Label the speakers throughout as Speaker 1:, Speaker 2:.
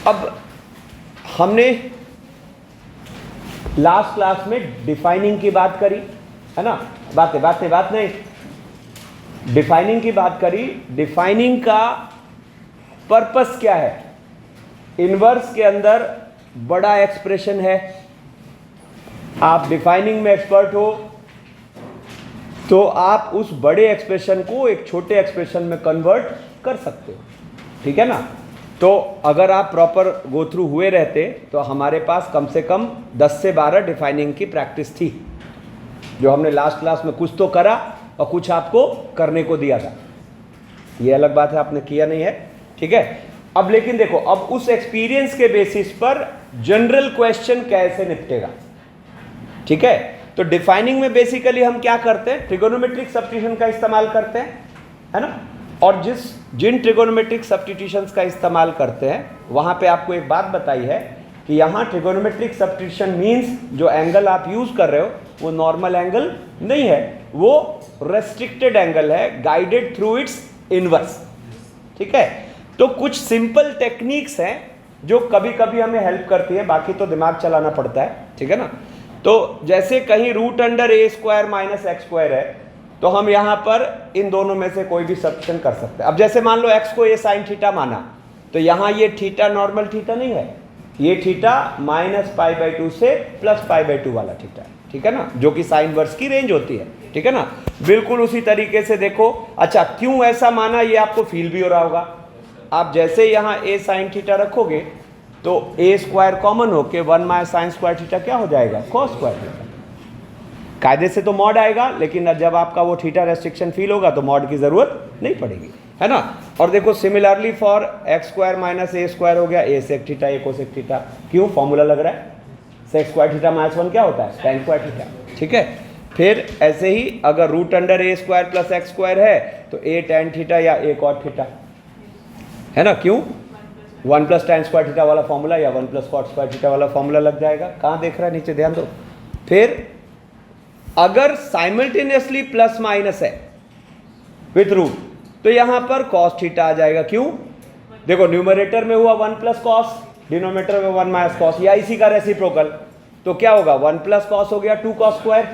Speaker 1: अब हमने last class में डिफाइनिंग की बात करी है ना, बात नहीं, डिफाइनिंग की बात करी। डिफाइनिंग का पर्पस क्या है? इनवर्स के अंदर बड़ा एक्सप्रेशन है, आप डिफाइनिंग में एक्सपर्ट हो तो आप उस बड़े एक्सप्रेशन को एक छोटे एक्सप्रेशन में कन्वर्ट कर सकते हो, ठीक है ना। तो अगर आप प्रॉपर गो थ्रू हुए रहते तो हमारे पास कम से कम 10 से 12 डिफाइनिंग की प्रैक्टिस थी, जो हमने लास्ट क्लास में कुछ तो करा और कुछ आपको करने को दिया था। ये अलग बात है, आपने किया नहीं है, ठीक है। अब लेकिन देखो, अब उस एक्सपीरियंस के बेसिस पर जनरल क्वेश्चन कैसे निपटेगा, ठीक है। तो डिफाइनिंग में बेसिकली हम क्या करते हैं? ट्रिगोनोमेट्रिक सब्स्टिट्यूशन का इस्तेमाल करते हैं, है ना। और जिन ट्रिगोनोमेट्रिक सब्स्टिट्यूशंस का इस्तेमाल करते हैं वहां पे आपको एक बात बताई है कि यहाँ ट्रिगोनोमेट्रिक सब्स्टिट्यूशन मीन्स जो एंगल आप यूज कर रहे हो वो नॉर्मल एंगल नहीं है, वो रेस्ट्रिक्टेड एंगल है, गाइडेड थ्रू इट्स इनवर्स, ठीक है। तो कुछ सिंपल टेक्निक्स हैं जो कभी कभी हमें हेल्प करती है, बाकी तो दिमाग चलाना पड़ता है, ठीक है ना। तो जैसे कहीं रूट अंडर ए स्क्वायर माइनस एक्स स्क्वायर है तो हम यहाँ पर इन दोनों में से कोई भी सब्स्टिट्यूशन कर सकते हैं। अब जैसे मान लो x को ए साइन थीटा माना, तो यहाँ ये थीटा नॉर्मल थीटा नहीं है, ये थीटा -π/2 से +π/2 वाला थीटा है, ठीक है ना, जो कि साइन वर्स की रेंज होती है, ठीक है ना। बिल्कुल उसी तरीके से देखो, अच्छा क्यों ऐसा माना ये आपको फील भी हो रहा होगा। आप जैसे यहाँ ए साइन थीटा रखोगे तो ए स्क्वायर कॉमन होके 1 - sin स्क्वायर थीटा क्या हो जाएगा? cos square theta. कायदे से तो मॉड आएगा, लेकिन जब आपका वो थीटा रेस्ट्रिक्शन फील होगा तो मॉड की जरूरत नहीं पड़ेगी, है ना। और देखो similarly for x square minus A square हो गया a sec theta a cosec theta, क्यों? फॉर्मूला लग रहा है, sec स्क्वायर थीटा -1 क्या होता है? tan स्क्वायर थीटा, ठीक है। फिर ऐसे ही अगर रूट अंडर ए स्क्वायर प्लस एक्स स्क्वायर है तो a tan थीटा या a cot थीटा, है ना, क्यों? 1 + tan स्क्वायर थीटा वाला फॉर्मूला या 1 + cot स्क्वायर थीटा वाला फॉर्मूला लग जाएगा। कहाँ देख रहा है? नीचे ध्यान दो। फिर अगर साइमल्टेनियसली प्लस माइनस है विथ रूट तो यहां पर cos थीटा आ जाएगा, क्यों? देखो न्यूमरेटर में हुआ 1 + cos, डिनोमिनेटर में 1 - cos, या इसी का रेसिप्रोकल, तो क्या होगा? 1 + cos हो गया 2 cos स्क्वायर,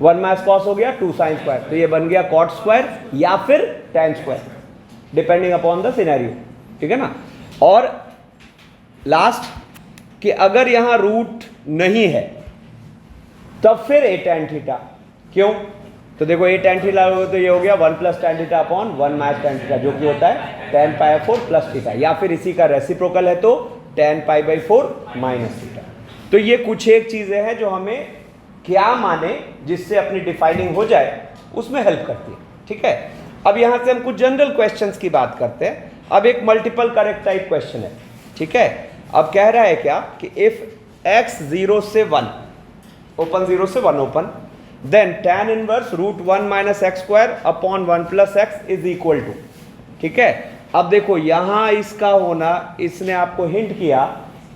Speaker 1: 1 - cos हो गया 2 sin स्क्वायर, तो ये बन गया cot स्क्वायर या फिर tan square, depending upon the scenario, ठीक है ना। और लास्ट कि अगर यहां रूट नहीं है तब फिर a tan थीटा, क्यों? तो देखो a tan थीटा तो ये हो गया 1 + tan theta upon 1 - tan theta, जो कि होता है tan π/4 प्लस थीटा, या फिर इसी का रेसिप्रोकल है तो tan π/4 माइनस थीटा। तो ये कुछ एक चीजें हैं जो हमें क्या माने जिससे अपनी डिफाइनिंग हो जाए उसमें हेल्प करती है, ठीक है। अब यहां से हम कुछ जनरल क्वेश्चंस की बात करते हैं। अब एक मल्टीपल करेक्ट टाइप क्वेश्चन है, ठीक है। अब कह रहा है क्या कि इफ x 0 से 1 ओपन 0 से 1 open, then tan inverse √1 - x square upon 1 + x is equal to, ठीक है। अब देखो यहां इसका होना, इसने आपको हिंट किया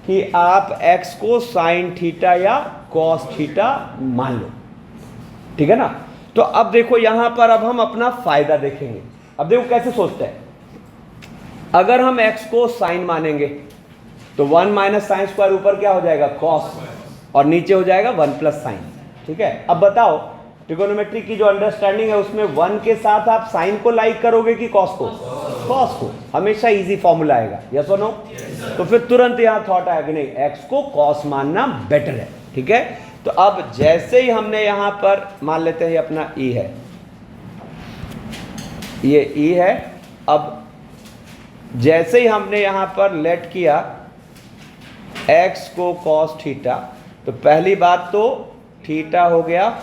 Speaker 1: कि आप x को साइन थीटा या cos थीटा मान लो, ठीक है ना। तो अब देखो यहां पर अब हम अपना फायदा देखेंगे। अब देखो कैसे सोचते हैं, अगर हम x को साइन मानेंगे तो 1 - sin स्क्वायर ऊपर क्या हो जाएगा? cos, और नीचे हो जाएगा 1 + sin, ठीक है। अब बताओ ट्रिगोनोमेट्री की जो अंडरस्टैंडिंग है उसमें 1 के साथ आप साइन को लाइक करोगे कि cos को? cos को। हमेशा इजी फॉर्मूला आएगा, यस और नो? तो फिर तुरंत यहां थॉट आया कि नहीं, x को cos मानना बेटर है, ठीक है। तो अब जैसे ही हमने यहां पर मान लेते हैं अपना e है, ये e है। अब जैसे ही हमने यहां पर लेट किया x को cos थीटा, तो पहली बात तो थीटा हो गया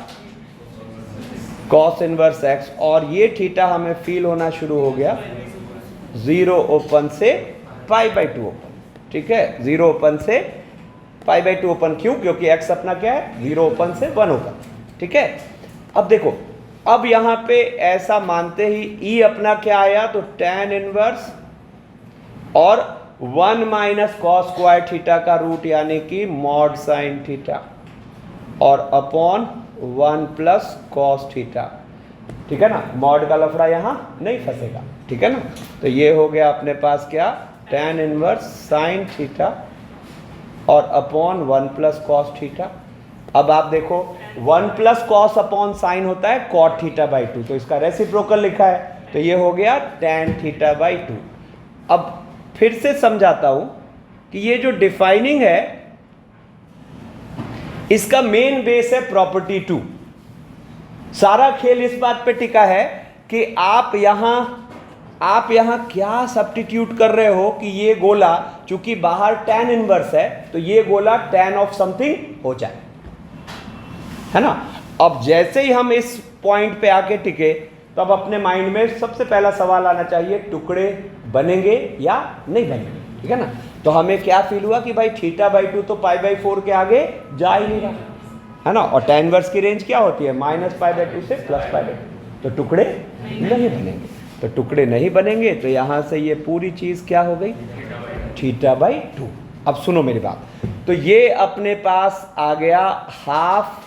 Speaker 1: cos इनवर्स x, और ये थीटा हमें फील होना शुरू हो गया 0 ओपन से π/2 ओपन, ठीक है। 0 ओपन से π/2 ओपन, क्यों? क्योंकि x अपना क्या है? 0 ओपन से 1 ओपन, ठीक है। अब देखो, अब यहां पे ऐसा मानते ही e अपना क्या आया? तो tan इनवर्स और 1 - cos स्क्वायर थीटा का रूट यानी कि mod sin थीटा और अपॉन 1 + cos थीटा, ठीक है ना। मॉड का लफड़ा यहां नहीं फंसेगा, ठीक है ना। तो ये हो गया अपने पास क्या? tan इनवर्स साइन थीटा और अपॉन 1 प्लस कॉस थीटा। अब आप देखो 1 प्लस कॉस अपॉन साइन होता है कॉट थीटा बाई 2, तो इसका रेसिप्रोकल लिखा है, तो ये हो गया tan थीटा बाई 2। अब फिर से समझाता हूं कि ये जो डिफाइनिंग है इसका मेन बेस है प्रॉपर्टी 2। सारा खेल इस बात पे टिका है कि आप यहां क्या सब्स्टिट्यूट कर रहे हो कि ये गोला चूंकि बाहर tan इनवर्स है तो ये गोला tan ऑफ समथिंग हो जाए, है ना। अब जैसे ही हम इस पॉइंट पे आके टिके तो अब अपने माइंड में सबसे पहला सवाल आना चाहिए, टुकड़े बनेंगे या नहीं बनेंगे, ठीक है ना। तो हमें क्या फील हुआ कि भाई थीटा बाई 2 तो पाई बाई 4 के आगे जा ही नहीं रहा, है ना। और tan इनवर्स की रेंज क्या होती है, माइनस पाई बाई 2 से प्लस पाई बाई 2, तो टुकड़े नहीं बनेंगे। तो टुकड़े नहीं बनेंगे तो यहां से ये पूरी चीज क्या हो गई, थीटा बाई 2। अब सुनो मेरी बात, तो ये अपने पास आ गया हाफ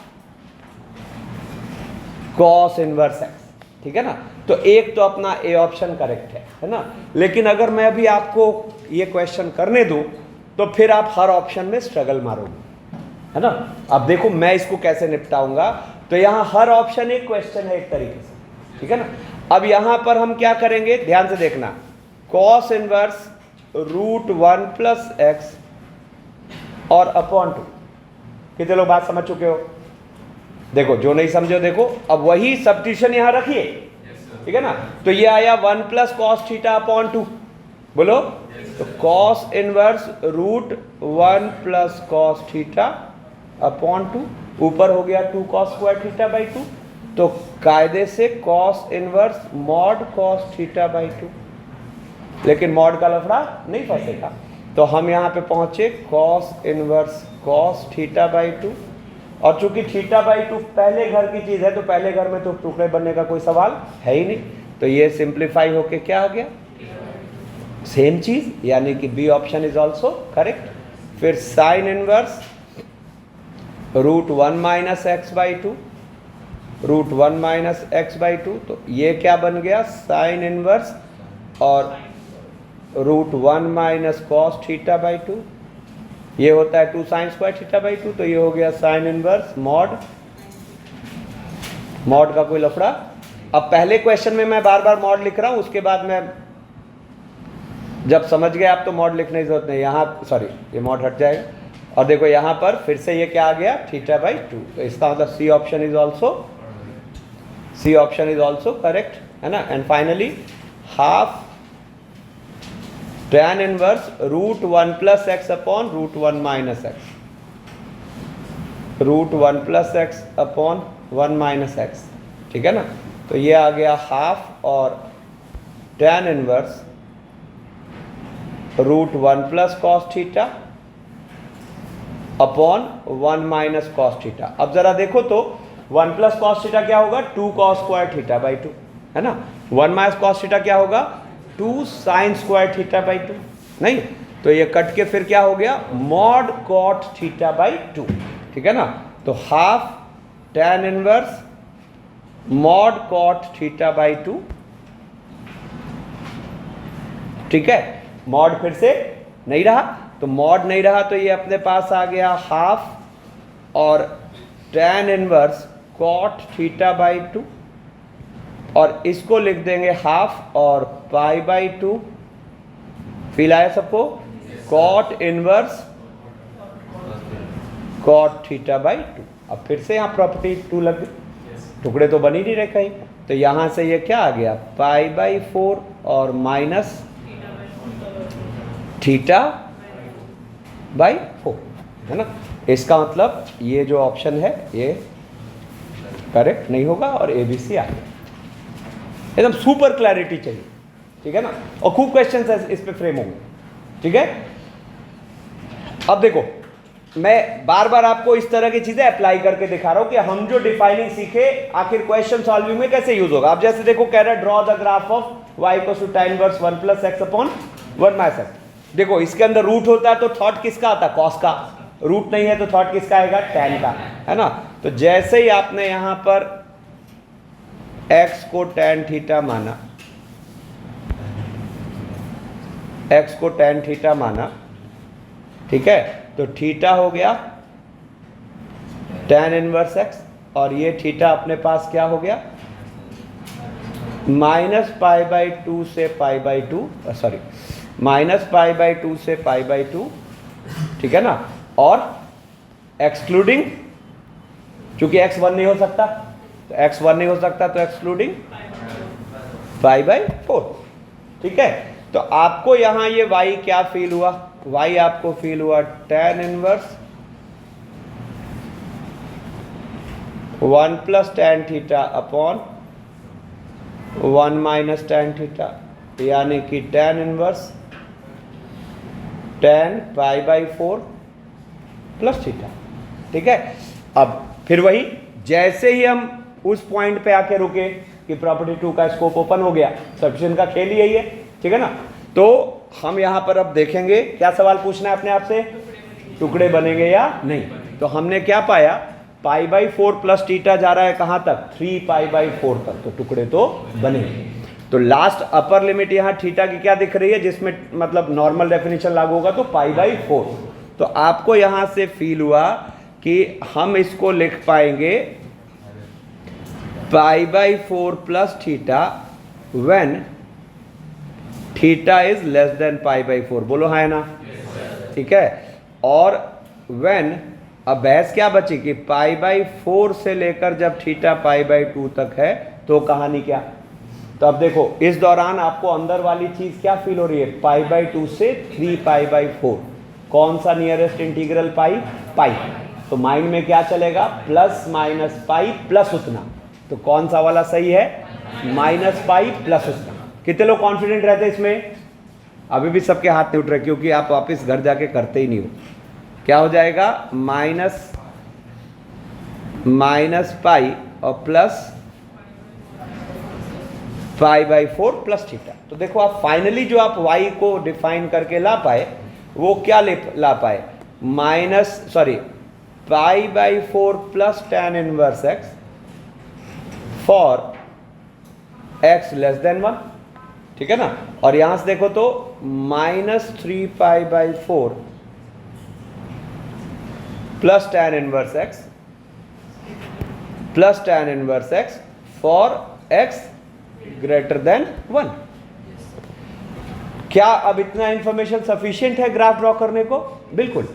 Speaker 1: कॉस इनवर्स एक्स, ठीक है ना। तो एक तो अपना ए ऑप्शन करेक्ट है ना। लेकिन अगर मैं अभी आपको ये क्वेश्चन करने दूं तो फिर आप हर ऑप्शन में स्ट्रगल मारोगे, है ना। अब देखो मैं इसको कैसे निपटाऊंगा, तो यहां हर ऑप्शन एक क्वेश्चन है एक तरीके से, ठीक है ना। अब यहां पर हम क्या करेंगे, ध्यान से देखना, कॉस इनवर्स √1 प्लस एक्स और अपॉन 2। कितने लोग बात समझ चुके हो? देखो जो नहीं समझो देखो, अब वही सब्स्टिट्यूशन यहां रखिए, ठीक है ना। तो ये आया 1 प्लस कॉस थीटा अपॉन 2, बोलो। तो cos inverse √1 plus cos theta upon 2, ऊपर हो गया 2 कॉस स्क्वायर थीटा बाई 2। तो कायदे से cos inverse mod cos theta by 2, लेकिन मॉड का लफड़ा नहीं फंसेगा। तो हम यहां पे पहुंचे cos inverse cos theta by 2, और चूंकि थीटा बाई 2 पहले घर की चीज है तो पहले घर में तो टुकड़े बनने का कोई सवाल है ही नहीं। तो ये सिंप्लीफाई होके क्या आ गया, सेम चीज, यानी कि B option is also correct. फिर sine inverse √1 minus x by 2, √1 minus x by 2, तो ये क्या बन गया, साइन इनवर्स और √1 माइनस कॉस थीटा बाई 2, ये होता है 2 साइन स्क्वायर थीटा बाई 2, तो ये हो गया साइन इनवर्स मॉड का कोई लफड़ा। अब पहले क्वेश्चन में मैं बार बार मॉड लिख रहा हूं, उसके बाद मैं जब समझ गए आप तो मॉड लिखने की जरूरत नहीं, यहाँ सॉरी ये मॉड हट जाएगा। और देखो यहाँ पर फिर से ये क्या आ गया, थीटा बाई 2, तो इसका मतलब C option is also correct, है ना। And finally half tan inverse √1 plus x upon √1 minus x, √1 plus x upon 1 minus x, ठीक है ना। तो ये आ गया हाफ और tan inverse √1 plus cos theta upon 1 minus cos theta. अब जरा देखो तो 1 प्लस कॉस थीटा क्या होगा, 2 कॉस स्क्वायर थीटा बाई 2, है ना। 1 माइनस कॉस थीटा क्या होगा, 2 साइन स्क्वायर थीटा बाई 2, नहीं। तो ये कट के फिर क्या हो गया, मॉड कॉट थीटा बाई 2, ठीक है ना। तो half tan inverse mod cot theta by 2, ठीक है। मॉड फिर से नहीं रहा, तो मॉड नहीं रहा तो ये अपने पास आ गया हाफ और tan inverse cot theta by 2, और इसको लिख देंगे हाफ और पाई बाई 2। फील आया सबको, cot inverse cot theta by 2। अब फिर से यहाँ प्रॉपर्टी 2 लग गई, टुकड़े तो बन ही नहीं रहे कहीं, तो यहाँ से ये क्या आ गया, पाई बाई 4 और माइनस थीटा बाई 4, है ना। इसका मतलब ये जो ऑप्शन है ये करेक्ट नहीं होगा और ABC आ गया। एकदम सुपर क्लैरिटी चाहिए, ठीक है ना। और खूब क्वेश्चंस इस पे फ्रेम होंगे, ठीक है। अब देखो मैं बार बार आपको इस तरह की चीजें अप्लाई करके दिखा रहा हूं कि हम जो डिफाइनिंग सीखे आखिर क्वेश्चन सॉल्विंग में कैसे यूज होगा। आप जैसे देखो कह रहा है draw the graph of y = tan inverse 1 plus x upon 1 minus x. देखो इसके अंदर रूट होता है तो थॉट किसका आता है, कॉस का। रूट नहीं है तो थॉट किसका आएगा, tan का, है ना। तो जैसे ही आपने यहां पर x को tan थीटा माना x को tan थीटा माना, ठीक है, तो थीटा हो गया tan इनवर्स x, और ये थीटा अपने पास क्या हो गया, -π/2 से π/2, सॉरी -π/2 से π/2, ठीक है ना, और एक्सक्लूडिंग, चूंकि x 1 नहीं हो सकता, तो x 1 नहीं हो सकता तो एक्सक्लूडिंग π/4, ठीक है। तो आपको यहां ये y क्या फील हुआ, y आपको फील हुआ tan inverse 1 + tan theta upon 1 - tan theta, यानी कि tan inverse tan π/4 plus theta, ठीक है। अब फिर वही, जैसे ही हम उस पॉइंट पे आके रुके कि प्रॉपर्टी 2 का स्कोप ओपन हो गया, सफिशिएंट का खेल ही यही है, ठीक है ना। तो हम यहां पर अब देखेंगे क्या सवाल पूछना है अपने आप से, टुकड़े बनेंगे या नहीं। तो हमने क्या पाया, π/4 प्लस थीटा जा रहा है कहां तक, 3π/4 तक, तो टुकड़े तो बनेंगे। तो लास्ट अपर लिमिट यहाँ थीटा की क्या दिख रही है, जिसमें मतलब नॉर्मल डेफिनेशन लागू होगा तो π/4। तो आपको यहां से फील हुआ कि हम इसको लिख पाएंगे π/4 plus theta when theta is less than π/4, बोलो हाँ है ना, ठीक है। और व्हेन, अब बहस क्या बची कि π/4 से लेकर जब थीटा π/2 तक है तो कहानी क्या। तो अब देखो इस दौरान आपको अंदर वाली चीज क्या फील हो रही है, π/2 से 3π/4, कौन सा नियरेस्ट इंटीग्रल पाई, पाई। तो माइंड में क्या चलेगा, प्लस माइनस पाई प्लस उतना, तो कौन सा वाला सही है, -π प्लस उतना। कितने लोग कॉन्फिडेंट रहते हैं इसमें, अभी भी सबके हाथ नहीं उठ रहे, क्योंकि आप वापस घर जाके करते ही नहीं हो। क्या हो जाएगा, -π और प्लस π/4 प्लस थीटा। तो देखो आप फाइनली जो आप y को डिफाइन करके ला पाए वो क्या ला पाए, π/4 plus tan inverse x for x less than 1, ठीक है ना। और यहां से देखो तो -3π/4 plus tan inverse x for x greater than 1। क्या अब इतना इंफॉर्मेशन सफिशिएंट है ग्राफ ड्रॉ करने को, बिल्कुल।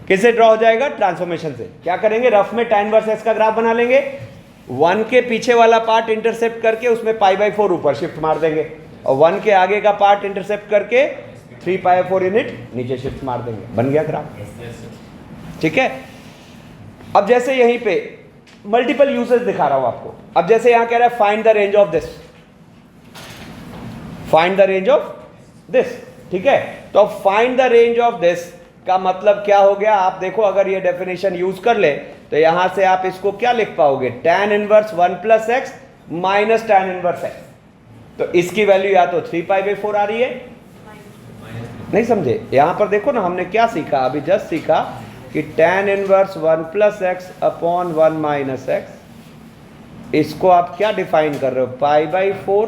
Speaker 1: किससे ड्रॉ हो जाएगा, ट्रांसफॉर्मेशन से। क्या करेंगे, रफ में tan इनवर्स x का ग्राफ बना लेंगे, 1 के पीछे वाला पार्ट इंटरसेप्ट करके उसमें π/4 ऊपर शिफ्ट मार देंगे, और 1 के आगे का पार्ट इंटरसेप्ट करके 3π/4 यूनिट नीचे शिफ्ट मार देंगे, बन गया ग्राफ, ठीक है। अब जैसे यहीं पे मल्टीपल यूसेज दिखा रहा हूं आपको। अब जैसे यहां कह रहा है find the range of this, find the range of this, ठीक है। तो find the range of this का मतलब क्या हो गया, आप देखो अगर ये डेफिनेशन यूज कर ले तो यहां से आप इसको क्या लिख पाओगे, tan inverse 1 + x minus tan inverse x। तो इसकी वैल्यू या तो 3π/4 आ रही है, नहीं समझे। यहां पर देखो ना हमने क्या सीखा, अभी जस्ट सीखा कि tan inverse 1 + x upon 1 - x, इसको आप क्या डिफाइन कर रहे हो, π/4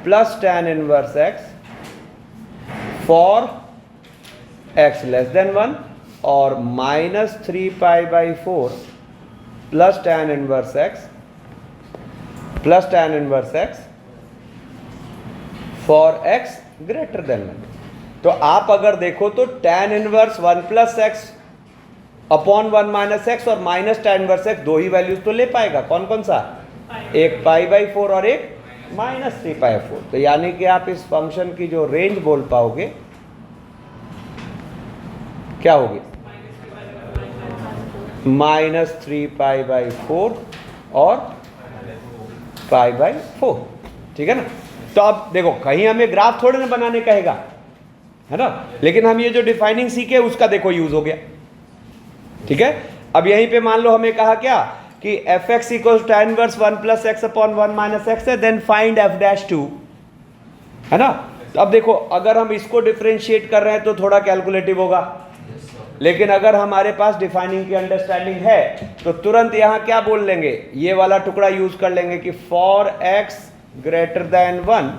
Speaker 1: plus tan inverse x for x less than 1, और -3π/4 plus tan inverse x for x greater than 1। तो आप अगर देखो तो tan inverse 1 + x upon 1 - x और माइनस tan इनवर्स x दो ही वैल्यूज तो ले पाएगा, कौन कौन सा, एक π/4 और एक -3π/4। तो यानी कि आप इस फंक्शन की जो रेंज बोल पाओगे क्या होगी, -3π/4 और π/4, ठीक है ना। तो अब देखो कहीं हमें ग्राफ थोड़े ना बनाने कहेगा, है ना, लेकिन हम ये जो डिफाइनिंग सीखे उसका देखो यूज हो गया, ठीक है। अब यहीं पे मान लो हमें कहा क्या कि f(x) = tan inverse 1 + x upon 1 - x है, देन फाइंड f'2, है ना। तो अब देखो अगर हम इसको डिफरेंशिएट कर रहे हैं तो थोड़ा कैलकुलेटिव होगा, लेकिन अगर हमारे पास डिफाइनिंग की अंडरस्टैंडिंग है तो तुरंत यहां क्या बोल लेंगे, ये वाला टुकड़ा यूज कर लेंगे कि for x greater than 1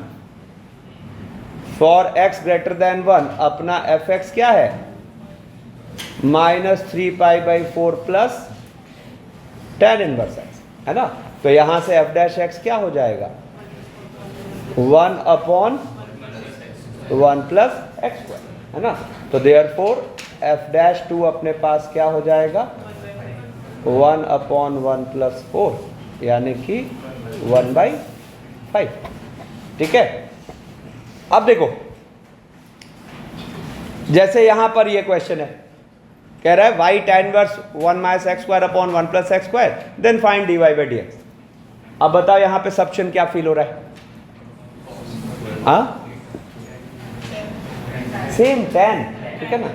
Speaker 1: for x greater than 1 अपना fx क्या है, -3π/4 प्लस tan इनवर्स x, है ना। तो यहां से f डैश x क्या हो जाएगा, 1/1 प्लस x स्क्वायर, है ना। तो देयरफॉर f डैश 2 अपने पास क्या हो जाएगा, 1/1 प्लस 4 यानी कि 1/5। ठीक है। अब देखो, जैसे यहां पर ये क्वेश्चन है, कह रहा है y tan inverse 1 minus x square upon 1 plus x square then find dy/dx। अब बताओ यहां पे सब्शन क्या फील हो रहा है, हाँ सेम tan, ठीक है ना।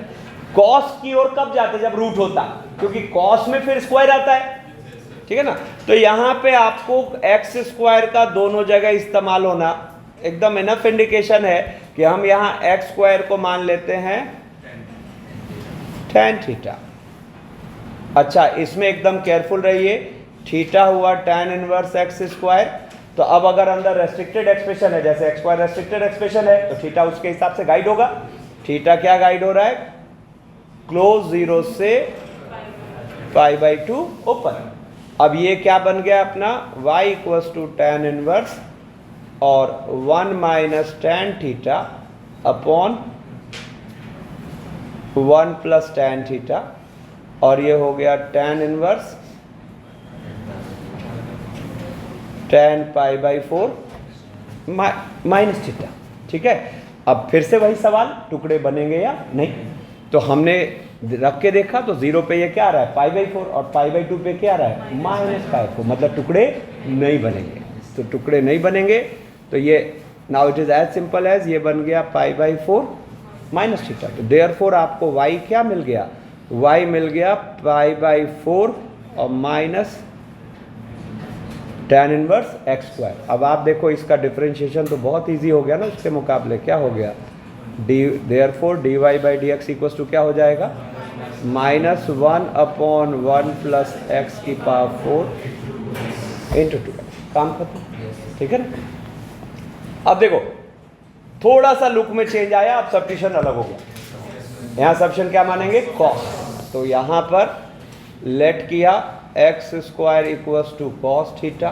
Speaker 1: cos की ओर कब जाते, जब रूट होता, क्योंकि cos में फिर स्क्वायर आता है, ठीक है ना। तो यहां पे आपको x स्क्वायर का दोनों जगह इस्तेमाल होना एकदम इनफ इंडिकेशन है कि हम यहां x स्क्वायर को मान लेते हैं tan थीटा। अच्छा, इसमें एकदम केयरफुल रहिए, थीटा हुआ tan इनवर्स x स्क्वायर। तो अब अगर अंदर रेस्ट्रिक्टेड एक्सप्रेशन है, जैसे x स्क्वायर रेस्ट्रिक्टेड एक्सप्रेशन है, तो थीटा उसके हिसाब से गाइड होगा। थीटा क्या गाइड हो रहा है, क्लोज 0 से π/2 ओपन। अब ये क्या बन गया अपना, y equals to tan inverse और 1 minus tan theta upon 1 plus tan theta, और ये हो गया tan inverse tan π/4 minus theta. ठीक है। अब फिर से वही सवाल, टुकड़े बनेंगे या नहीं। तो हमने रख के देखा तो 0 पे ये क्या आ रहा है, π/4, और π/2 पे क्या आ रहा है, -π4, मतलब टुकड़े नहीं बनेंगे। तो टुकड़े नहीं बनेंगे तो ये now it is as simple as ये बन गया π/4 माइनस थीटा। तो देयरफॉर आपको y क्या मिल गया, y मिल गया π/4 और minus tan inverse x square. अब आप देखो इसका डिफरेंशिएशन तो बहुत इजी हो गया ना उसके मुकाबले, क्या हो गया, देयरफॉर dy/dx इक्वल्स टू क्या हो जाएगा, -1/1 प्लस x की पावर 4 इंटू 2। काम खत्म, ठीक है ना। अब देखो थोड़ा सा लुक में चेंज आया, अब सब्स्टिट्यूशन अलग हो गया। यहाँ सब्स्टिट्यूशन क्या मानेंगे, cos। तो यहाँ पर लेट किया x square equals to cos theta,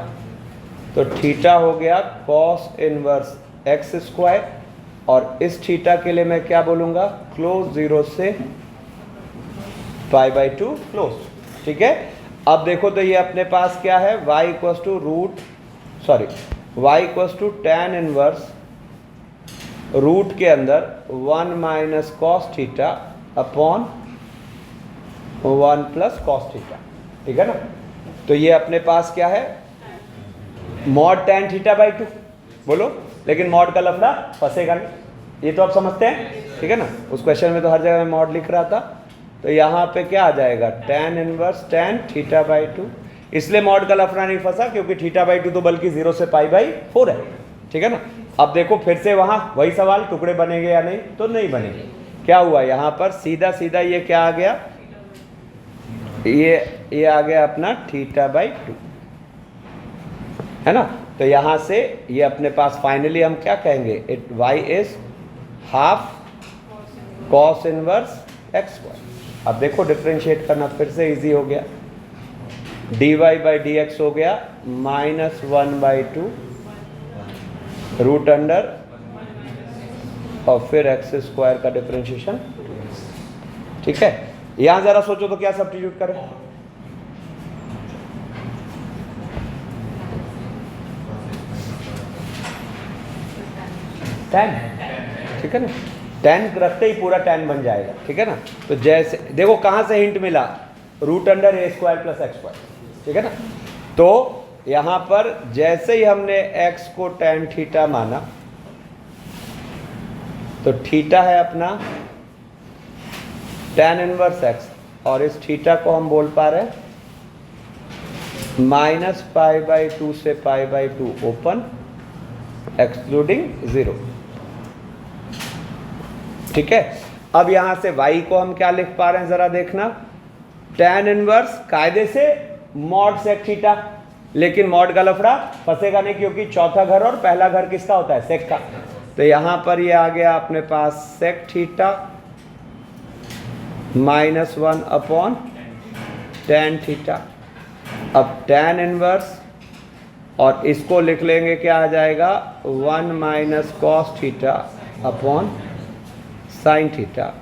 Speaker 1: तो थीटा हो गया cos इनवर्स x स्क्वायर, और इस थीटा के लिए मैं क्या बोलूँगा, क्लोज 0 से π/2 क्लोज। ठीक है। अब देखो तो ये अपने पास क्या है, y equals to tan inverse root के अंदर 1 minus cos theta upon 1 plus cos theta. ठीक है ना। तो ये अपने पास क्या है, मॉड tan थीटा/2, बोलो, लेकिन मॉड का लफड़ा फंसेगा नहीं, ये तो आप समझते हैं, ठीक है ना। उस क्वेश्चन में तो हर जगह मैं मॉड लिख रहा था, तो यहाँ पे क्या आ जाएगा, tan इनवर्स tan थीटा/2। इसलिए मॉड का लफड़ा नहीं फंसा क्योंकि थीटा/2 तो बल्कि 0 से π/4 है, ठीक है ना। अब देखो फिर से वहाँ वही सवाल, टुकड़े बनेंगे या नहीं, तो नहीं बनेंगे। क्या हुआ यहाँ पर, सीधा सीधा ये क्या आ गया, ये आ गया अपना थीटा/2, है ना। तो यहाँ से ये अपने पास फाइनली हम क्या कहेंगे, it y is half cos inverse x square. अब देखो डिफरेंशिएट करना फिर से इजी हो गया, dy/dx हो गया -1/2 रूट अंडर और फिर x स्क्वायर का डिफरेंशिएशन। ठीक है। यहां जरा सोचो तो क्या सब्स्टिट्यूट करें, tan, ठीक है ना। tan रखते ही पूरा tan बन जाएगा, ठीक है ना। तो जैसे देखो कहां से हिंट मिला, root under a square plus x square, ठीक है ना। तो यहां पर जैसे ही हमने x को tan थीटा माना, तो थीटा है अपना tan इनवर्स x, और इस थीटा को हम बोल पा रहे हैं -π/2 से π/2 ओपन एक्सक्लूडिंग 0। ठीक है। अब यहां से y को हम क्या लिख पा रहे हैं, जरा देखना, tan इनवर्स कायदे से मॉड सेक थीटा, लेकिन मॉड का लफड़ा फंसेगा नहीं क्योंकि चौथा घर और पहला घर किसका होता है, सेक का। तो यहाँ पर ये आ गया अपने पास sec theta -1 upon tan theta. अब tan इनवर्स और इसको लिख लेंगे, क्या आ जाएगा 1 minus cos theta upon sine theta,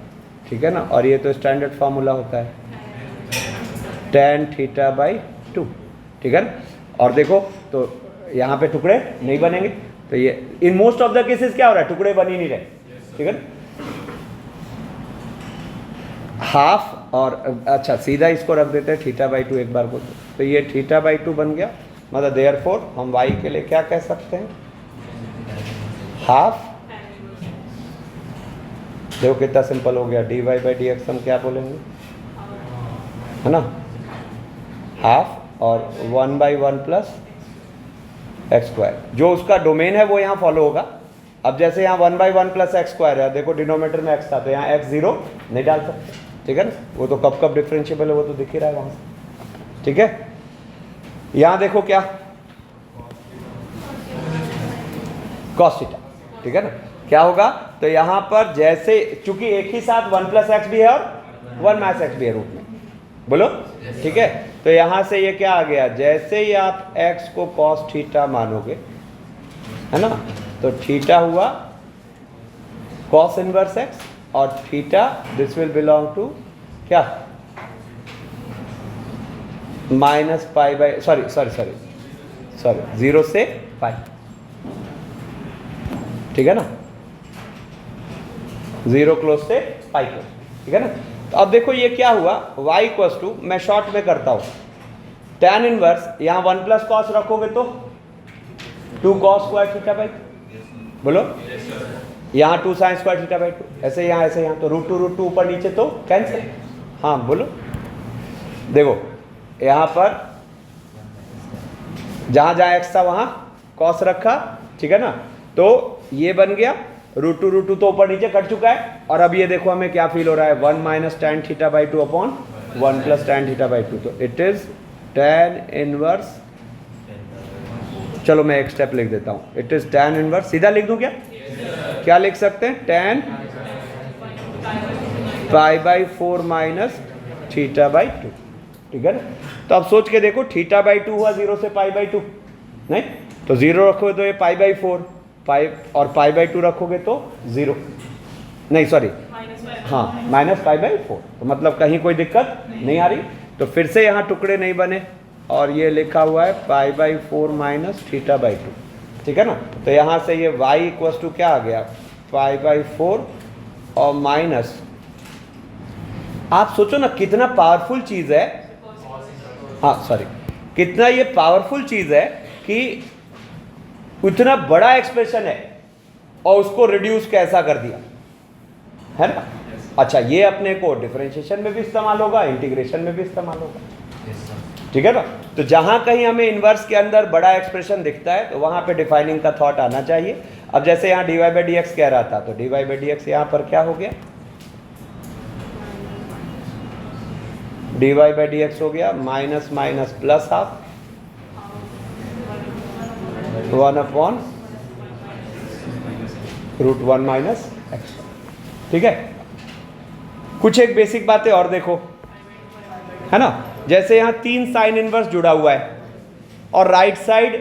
Speaker 1: ठीक है ना। और ये तो स्टैंडर्ड फार्मूला होता है tan थीटा बाई 2, ठीक है ना। और देखो तो यहाँ पे टुकड़े नहीं बनेंगे, तो ये in most of the cases क्या हो रहा है, टुकड़े बन ही नहीं रहे, ठीक है ना। हाफ और अच्छा सीधा इसको रख देते हैं थीटा बाई 2 एक बार को, तो ये थीटा बाई 2 बन गया। मतलब देयरफॉर हम y के लिए क्या कह सकते हैं, हाफ। देखो कितना सिंपल हो गया, dy बाई डी एक्स हम क्या बोलेंगे, है ना, हाफ और 1/1 प्लस एक्स स्क्वायर। जो उसका डोमेन है वो यहाँ फॉलो होगा। अब जैसे यहाँ 1/1 प्लस एक्स स्क्वायर है, देखो डिनोमीटर में x था तो यहाँ x 0 नहीं डाल सकते, ठीक है ना। वो तो कब कब डिफरेंशिएबल है वो तो दिख ही रहा है वहाँ से, ठीक है। यहाँ देखो क्या cos थीटा, ठीक है ना, क्या होगा। तो यहाँ पर जैसे चूंकि एक ही साथ 1 प्लस एक्स भी है और 1 माइनस एक्स भी है रूट में, बोलो, ठीक है। तो यहाँ से ये क्या आ गया, जैसे ही आप x को cos थीटा मानोगे, है ना, तो थीटा हुआ cos इनवर्स x और theta this will belong to क्या माइनस पाई बाई सॉरी 0 से पाई, ठीक है ना, 0 क्लोज से पाई क्लोज, ठीक है ना। तो अब देखो ये क्या हुआ, y इक्वल्स टू, मैं शॉर्ट में करता हूं, tan इनवर्स यहाँ 1 प्लस कॉस रखोगे तो 2 कॉस स्क्वायर थीटा बाई, बोलो, यहाँ 2 साइन स्क्वायर थीटा बाई 2, ऐसे यहाँ तो रूट टू ऊपर नीचे तो कैंसिल, हाँ बोलो। देखो यहाँ पर जहाँ जहाँ x था वहाँ कॉस रखा, ठीक है ना, तो ये बन गया रूट टू तो ऊपर नीचे कट चुका है। और अब ये देखो हमें क्या फील हो रहा है, 1 minus tan theta by 2 upon 1 plus tan theta by 2, तो इट इज टैन इनवर्स, चलो मैं एक स्टेप लिख देता हूँ, इट इज टैन इनवर्स, सीधा लिख दूँ क्या, क्या लिख सकते हैं, tan pi by 4 minus theta by 2, ठीक है ना। तो अब सोच के देखो, थीटा बाई 2 हुआ 0 से पाई बाई 2, नहीं तो 0 रखोगे तो ये पाई बाई 4, पाई और पाई बाई 2 रखोगे तो 0, नहीं सॉरी हाँ माइनस पाई बाई 4, तो मतलब कहीं कोई दिक्कत नहीं आ रही। तो फिर से यहाँ टुकड़े नहीं बने और ये लिखा हुआ है pi by 4 minus theta by 2, ठीक है ना। तो यहाँ से ये y इक्वल्स टू क्या आ गया, पाई बाई 4 और माइनस, आप सोचो ना कितना पावरफुल चीज़ है, हाँ सॉरी कितना ये पावरफुल चीज़ है कि उतना बड़ा एक्सप्रेशन है और उसको रिड्यूस कैसा कर दिया, है ना। अच्छा ये अपने को डिफरेंशिएशन में भी इस्तेमाल होगा, इंटीग्रेशन में भी इस्तेमाल होगा, ठीक है ना। तो जहां कहीं हमें इनवर्स के अंदर बड़ा एक्सप्रेशन दिखता है तो वहां पे डिफाइनिंग का थॉट आना चाहिए। अब जैसे यहाँ dy बाई डी एक्स कह रहा था, तो dy बाई डी एक्स यहाँ पर क्या हो गया, dy बाई डी एक्स हो गया minus minus plus half 1 upon root 1 minus x, ठीक है। कुछ एक बेसिक बातें और देखो, है ना, जैसे यहाँ 3 साइन इनवर्स जुड़ा हुआ है और राइट साइड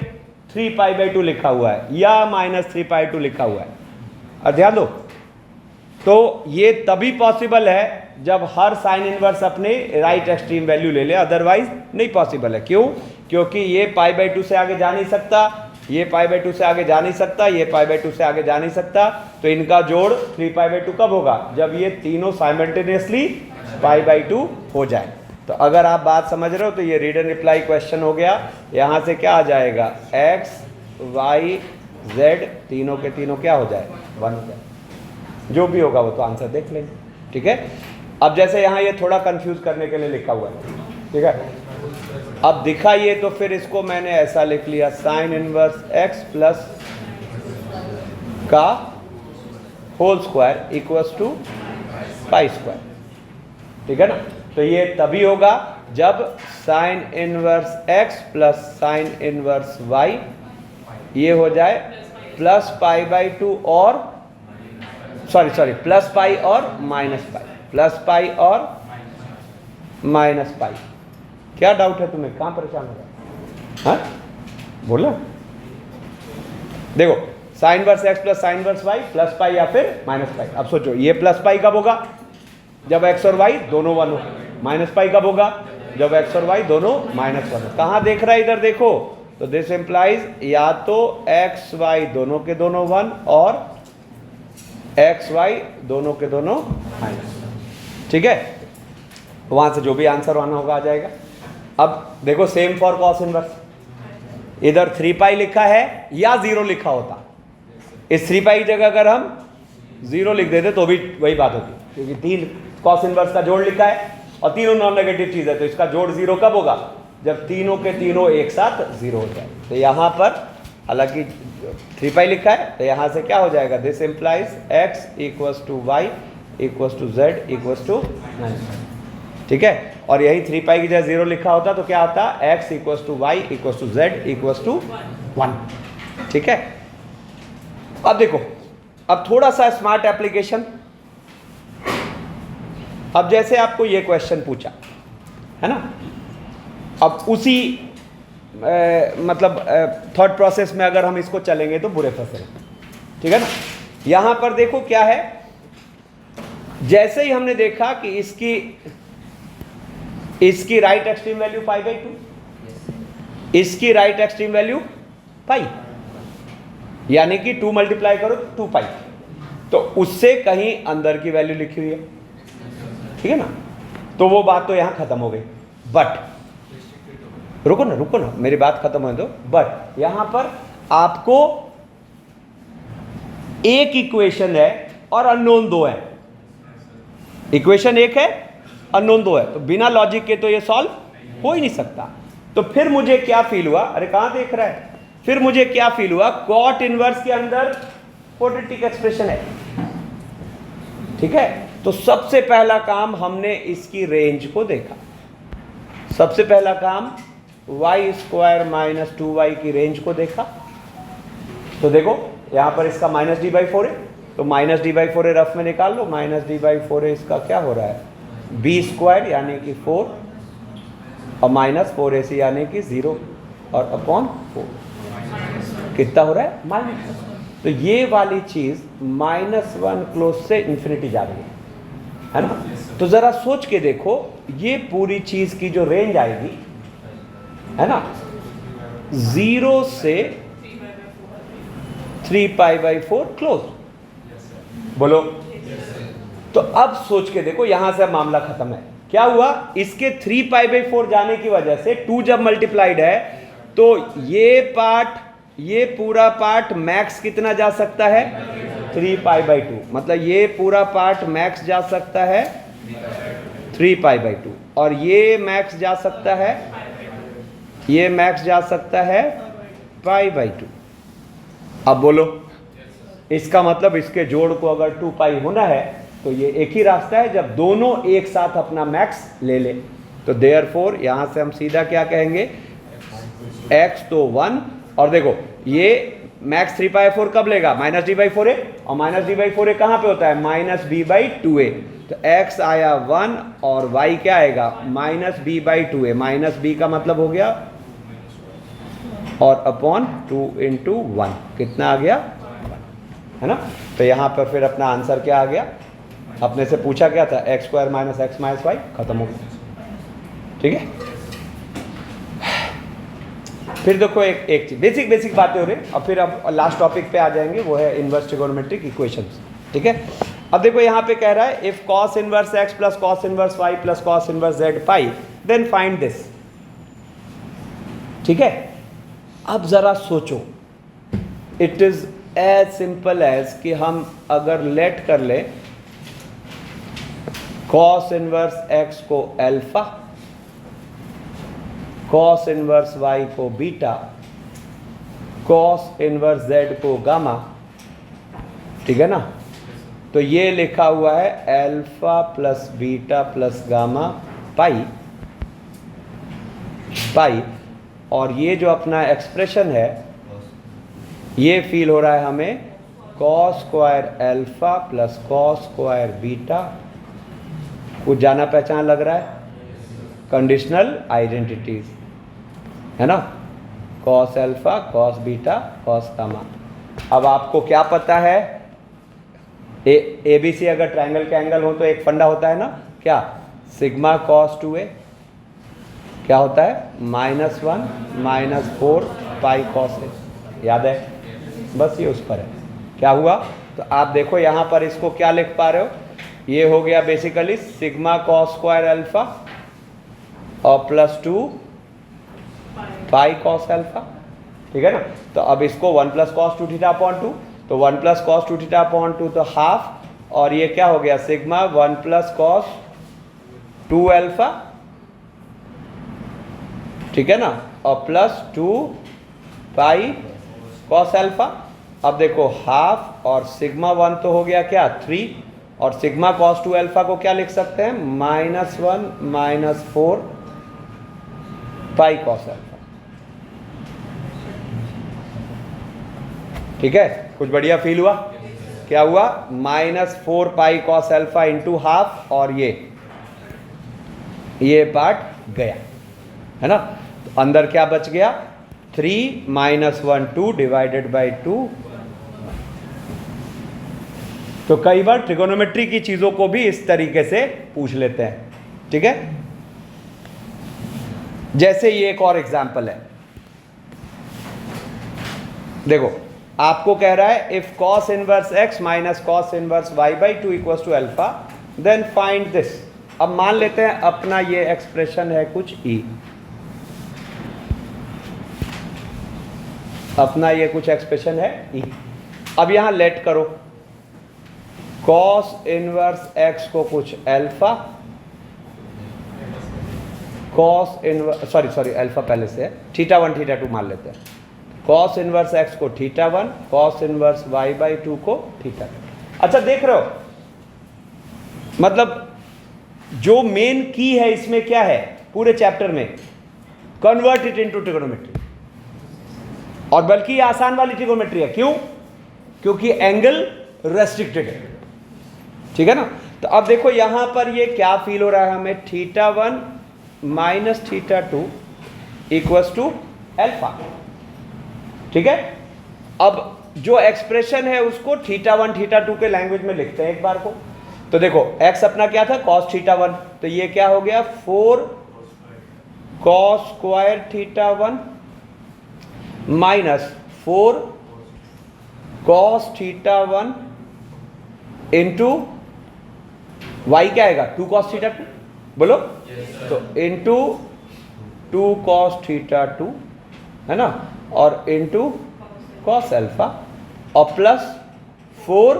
Speaker 1: 3 पाई बाई 2 लिखा हुआ है या माइनस 3 पाई 2 लिखा हुआ है, और ध्यान दो, तो ये तभी पॉसिबल है जब हर साइन इनवर्स अपने राइट एक्सट्रीम वैल्यू ले ले, अदरवाइज नहीं पॉसिबल है। क्यों, क्योंकि ये पाई बाई 2 से आगे जा नहीं सकता, ये पाई बाई 2 से आगे जा नहीं सकता, ये पाई बाई 2 से आगे जा नहीं सकता, तो इनका जोड़ 3 पाई बाई 2 कब होगा, जब ये तीनों साइमल्टेनियसली पाई बाई 2 हो जाए। तो अगर आप बात समझ रहे हो तो ये रीड एंड रिप्लाई क्वेश्चन हो गया। यहाँ से क्या आ जाएगा, x y z तीनों के तीनों क्या हो जाए 1 हो जाए, जो भी होगा वो तो आंसर देख लेंगे, ठीक है। अब जैसे यहाँ ये थोड़ा कंफ्यूज करने के लिए लिखा हुआ है, ठीक है, अब दिखा ये तो फिर इसको मैंने ऐसा लिख लिया, साइन इनवर्स x प्लस का whole square equals to pi square, ठीक है ना। तो ये तभी होगा जब sine inverse x plus sine inverse y ये हो जाए प्लस पाई बाई 2 और सॉरी प्लस पाई और माइनस पाई, प्लस पाई और माइनस पाई। क्या डाउट है तुम्हें, कहां परेशान हो रहा है? बोलो। देखो sine verse x plus sine verse y plus pi या फिर माइनस पाई। अब सोचो ये प्लस पाई कब होगा, जब एक्स और वाई दोनों 1 हो। माइनस पाई कब होगा, जब एक्स और वाई दोनों -1 हो। कहां देख रहा है, इधर देखो। तो दिस इंप्लाइज या तो एक्स वाई दोनों के दोनों 1 और एक्स वाई दोनों के दोनों -1। ठीक है, वहां से जो भी आंसर आना होगा आ जाएगा। अब देखो सेम फॉर कॉस इनवर्स, इधर 3 पाई लिखा है या 0 लिखा होता, इस 3 पाई की जगह अगर हम 0 लिख देते तो भी वही बात होती, क्योंकि 3 कॉस इनवर्स का जोड़ लिखा है और तीनों नॉन नेगेटिव चीज है, तो इसका जोड़ 0 कब होगा, जब तीनों के तीनों एक साथ 0 हो जाए। तो यहां पर हालांकि 3 पाई लिखा है, तो यहां से क्या हो जाएगा, this implies x equals to y equals to z equals to 9। ठीक है, और यही 3 पाई की जगह 0 लिखा होता तो क्या आता, x equals to y equals to z equals to 1। ठीक है, अब देखो, अब थोड़ा सा स्मार्ट एप्लीकेशन। अब जैसे आपको ये क्वेश्चन पूछा है ना, अब उसी मतलब थॉट प्रोसेस में अगर हम इसको चलेंगे तो बुरे फंसे। ठीक है ना, यहां पर देखो क्या है, जैसे ही हमने देखा कि इसकी right extreme value pi by 2, इसकी राइट एक्सट्रीम वैल्यू पाई, यानी कि 2 मल्टीप्लाई करो 2 पाई, तो उससे कहीं अंदर की वैल्यू लिखी हुई है। ठीक है ना, तो वो बात तो यहां खत्म हो गई। बट रुको ना, मेरी बात खत्म हो दो। बट यहां पर आपको एक इक्वेशन है और अननोन 2 है। इक्वेशन एक है, अननोन 2 है, तो बिना लॉजिक के तो ये सॉल्व हो ही नहीं सकता। तो फिर मुझे क्या फील हुआ, अरे कहां देख रहा है, फिर मुझे क्या फील हुआ, कॉट इनवर्स के अंदर क्वाड्रेटिक एक्सप्रेशन है। ठीक है, तो सबसे पहला काम हमने इसकी रेंज को देखा। सबसे पहला काम y स्क्वायर माइनस 2y की रेंज को देखा। तो देखो यहां पर इसका -d/4 है, तो -d/4 रफ में निकाल लो। -d/4 इसका क्या हो रहा है, b स्क्वायर यानी कि 4 और -4ac यानी कि 0 और अपॉन 4 कितना हो रहा है, माइनस। तो ये वाली चीज -1 क्लोज से इंफिनिटी जा रही है ना। तो जरा सोच के देखो, ये पूरी चीज की जो रेंज आएगी है ना, 0 से 3π/4 क्लोज, बोलो। तो अब सोच के देखो, यहां से मामला खत्म है। क्या हुआ, इसके 3π/4 जाने की वजह से 2 जब मल्टीप्लाइड है तो ये पूरा पार्ट मैक्स कितना जा सकता है, 3π/2। मतलब ये पूरा पार्ट मैक्स जा सकता है 3π/2 और ये मैक्स जा सकता है, ये मैक्स जा सकता है π/2। अब बोलो, इसका मतलब इसके जोड़ को अगर 2 पाई होना है तो ये एक ही रास्ता है, जब दोनों एक साथ अपना मैक्स ले ले। तो देयरफॉर यहां से हम सीधा क्या कहेंगे, x तो 1, और देखो ये मैक्स 3π/4 कब लेगा, -d/4 है, और -d/4 कहां पे होता है, -b/2a। तो x आया 1 और y क्या आएगा, -b/2a। -b का मतलब हो गया और अपॉन 2 × 1 कितना आ गया, 1, है ना। तो यहां पर फिर अपना आंसर क्या आ गया, अपने से पूछा क्या था, x² - x - y, खत्म हो गया। ठीक है, फिर देखो एक चीज, बेसिक बातें हो रही, और फिर अब लास्ट टॉपिक पे आ जाएंगे, वो है इनवर्स ट्रिगोनोमेट्रिक इक्वेशंस। ठीक है, अब देखो यहां पे कह रहा है, if cos inverse x plus cos inverse y plus cos inverse z pi then find this. ठीक है, अब जरा सोचो, it is as simple as कि हम अगर लेट कर ले cos इनवर्स x को अल्फा, cos इनवर्स y को बीटा, cos इनवर्स z को गामा। ठीक है ना, तो ये लिखा हुआ है alpha plus beta plus gamma pi, और ये जो अपना एक्सप्रेशन है ये फील हो रहा है हमें cos square alpha plus cos square beta, कुछ जाना पहचान लग रहा है, कंडीशनल आइडेंटिटीज है ना, cos alpha cos beta cos gamma. अब आपको क्या पता है, ए बी सी अगर ट्रायंगल के एंगल हो तो एक फंडा होता है ना, क्या, सिग्मा कॉस 2a क्या होता है, -1 -4 पाई कॉस ए, याद है, बस ये उस पर है। क्या हुआ, तो आप देखो यहाँ पर इसको क्या लिख पा रहे हो, ये हो गया basically sigma cos square alpha और +2 पाई कॉस अल्फा, ठीक है ना। तो अब इसको 1 + cos 2θ/2, तो 1 + cos 2θ/2 तो हाफ, और ये क्या हो गया सिग्मा 1 + cos 2 अल्फा, ठीक है ना, और +2 पाई कॉस अल्फा। अब देखो हाफ और सिग्मा 1 तो हो गया क्या 3, और सिग्मा कॉस 2 अल्फा को क्या लिख सकते हैं, -1 -4 पाई कॉस अल्फा, ठीक है। कुछ बढ़िया फील हुआ, क्या हुआ, -4 pi cos alpha into half, और ये पार्ट गया, है ना। तो अंदर क्या बच गया, 3 -1 2 डिवाइडेड बाई 2। तो कई बार ट्रिगोनोमेट्री की चीजों को भी इस तरीके से पूछ लेते हैं, ठीक है। जैसे ये एक और एग्जांपल है, देखो आपको कह रहा है if cos inverse x minus cos inverse y/2 equals to alpha then find this. अब मान लेते हैं अपना ये एक्सप्रेशन है कुछ e, अपना ये कुछ एक्सप्रेशन है e। अब यहां लेट करो cos इनवर्स x को कुछ alpha, cos inverse sorry alpha पहले से है, θ1 θ2 मान लेते हैं, cos इनवर्स x को θ1, cos इनवर्स y/2 को θ2। अच्छा देख रहे हो, मतलब जो मेन की है इसमें क्या है पूरे चैप्टर में, कन्वर्ट इट इनटू ट्रिगोनोमेट्री, और बल्कि आसान वाली ट्रिगोनोमेट्री है। क्यों, क्योंकि एंगल रेस्ट्रिक्टेड है, ठीक है ना। तो अब देखो यहां पर ये क्या फील हो रहा है हमें, θ1 माइनस θ2 इक्वल्स टू अल्फा, ठीक है। अब जो एक्सप्रेशन है उसको θ1 θ2 के लैंग्वेज में लिखते हैं एक बार को। तो देखो x अपना क्या था cos θ1, तो ये क्या हो गया 4 cos square θ1 minus 4 cos θ1 into y क्या आएगा 2 cos θ2, बोलो तो इंटू 2 cos θ2 है ना, और इंटू cos अल्फा, और प्लस 4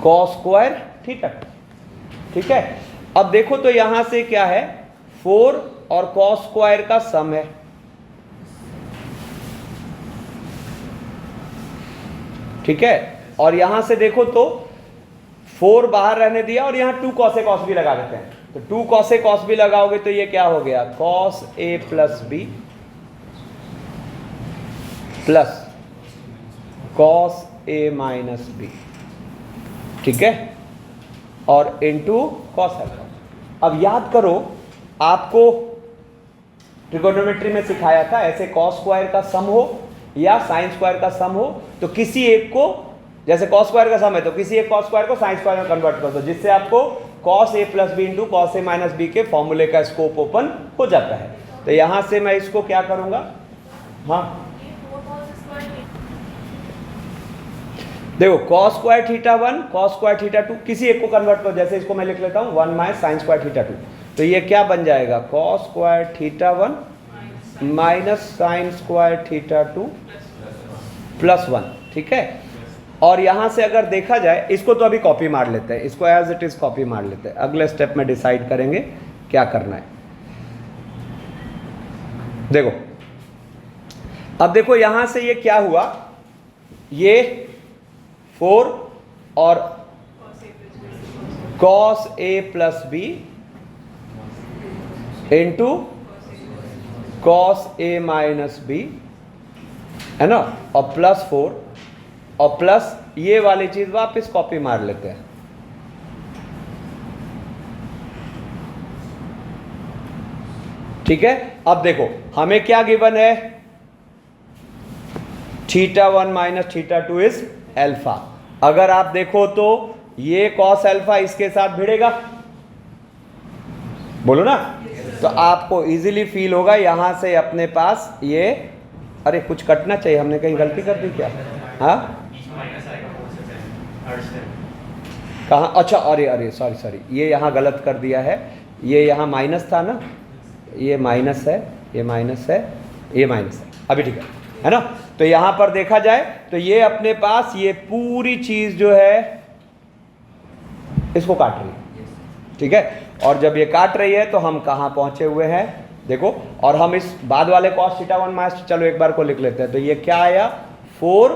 Speaker 1: cos स्क्वायर θ2, ठीक है। अब देखो तो यहां से क्या है 4 और cos स्क्वायर का सम है, ठीक है। और यहां से देखो तो 4 बाहर रहने दिया और यहां 2 cos a cos b लगा देते हैं, तो 2 cos a cos b लगाओगे तो ये क्या हो गया cos a plus b plus cos a minus b, ठीक है, और इंटू cos अल्फा। अब याद करो आपको ट्रिगोनोमेट्री में सिखाया था ऐसे cos स्क्वायर का सम हो या साइन स्क्वायर का सम हो तो किसी एक को, जैसे cos स्क्वायर का सम है तो किसी एक cos स्क्वायर को साइन स्क्वायर में कन्वर्ट कर दो, जिससे आपको cos a plus b into cos a minus b के फॉर्मूले का स्कोप ओपन हो जाता है। तो यहां से मैं इसको क्या करूंगा, हाँ देखो cos स्क्वायर θ1 cos स्क्वायर θ2 किसी एक को कन्वर्ट करो, जैसे इसको मैं लिख लेता हूं 1 माइनस साइन स्क्वायर θ2, तो ये क्या बन जाएगा cos square θ1 minus sine square θ2 plus 1, ठीक है। और यहां से अगर देखा जाए, इसको तो अभी कॉपी मार लेते हैं, इसको एज इट इज कॉपी मार लेते हैं, अगले स्टेप में डिसाइड करेंगे क्या करना है। देखो अब देखो यहां से ये क्या हुआ, ये 4 और cos a plus b into cos a minus b है ना, और +4 और प्लस ये वाली चीज वापस कॉपी मार लेते हैं। ठीक है, अब देखो हमें क्या गिवन है, θ1 माइनस θ2 इज अल्फा। अगर आप देखो तो ये cos अल्फा इसके साथ भिड़ेगा, बोलो ना। तो आपको इजीली फील होगा यहां से अपने पास ये, अरे कुछ कटना चाहिए, हमने कहीं गलती कर दी क्या? हाँ कहाँ, अच्छा अरे अरे सॉरी ये यहाँ गलत कर दिया है, ये यहाँ माइनस था ना, ये माइनस है, ये माइनस है, ये माइनस है, अभी ठीक है ना। तो यहाँ पर देखा जाए तो ये अपने पास ये पूरी चीज जो है इसको काट रही है, ठीक है। और जब ये काट रही है तो हम कहाँ पहुंचे हुए हैं देखो, और हम इस बाद वाले cos θ1 माइनस, चलो एक बार को लिख लेते हैं। तो ये क्या आया 4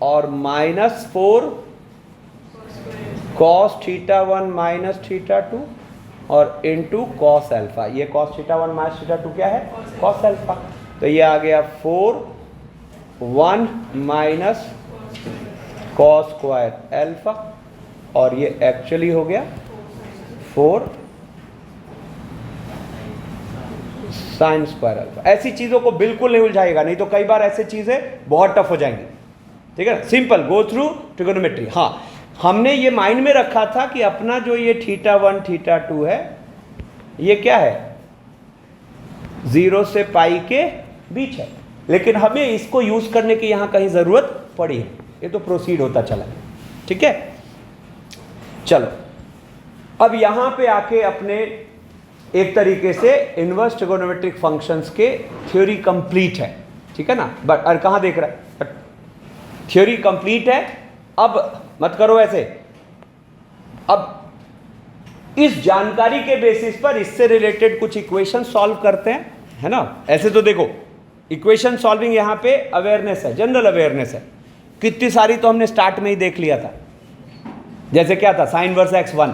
Speaker 1: और -4 cos θ1 माइनस θ2 और इनटू cos अल्फा। ये cos θ1 माइनस θ2 क्या है, cos अल्फा। तो ये आ गया 4 1 माइनस cos स्क्वायर अल्फा, और ये एक्चुअली हो गया 4 साइन स्क्वायर अल्फा। ऐसी चीजों को बिल्कुल नहीं उलझाएगा, नहीं तो कई बार ऐसी चीजें बहुत टफ हो जाएंगी, ठीक है। Simple go through trigonometry. हाँ, हमने ये माइंड में रखा था कि अपना जो ये θ1 θ2 है ये क्या है, 0 से पाई के बीच है, लेकिन हमें इसको यूज करने की यहां कहीं जरूरत पड़ी है, ये तो प्रोसीड होता चला, ठीक है। चलो अब यहां पे आके अपने एक तरीके से इनवर्स ट्रिगोनोमेट्रिक फंक्शंस के थ्योरी कंप्लीट है, ठीक है ना। बट और कहां देख रहा है, थ्योरी कंप्लीट है। अब मत करो ऐसे, अब इस जानकारी के बेसिस पर इससे रिलेटेड कुछ इक्वेशन सॉल्व करते हैं, है ना। ऐसे तो देखो इक्वेशन सॉल्विंग यहां पे अवेयरनेस है, जनरल अवेयरनेस है, कितनी सारी तो हमने स्टार्ट में ही देख लिया था। जैसे क्या था, साइन वर्स x1,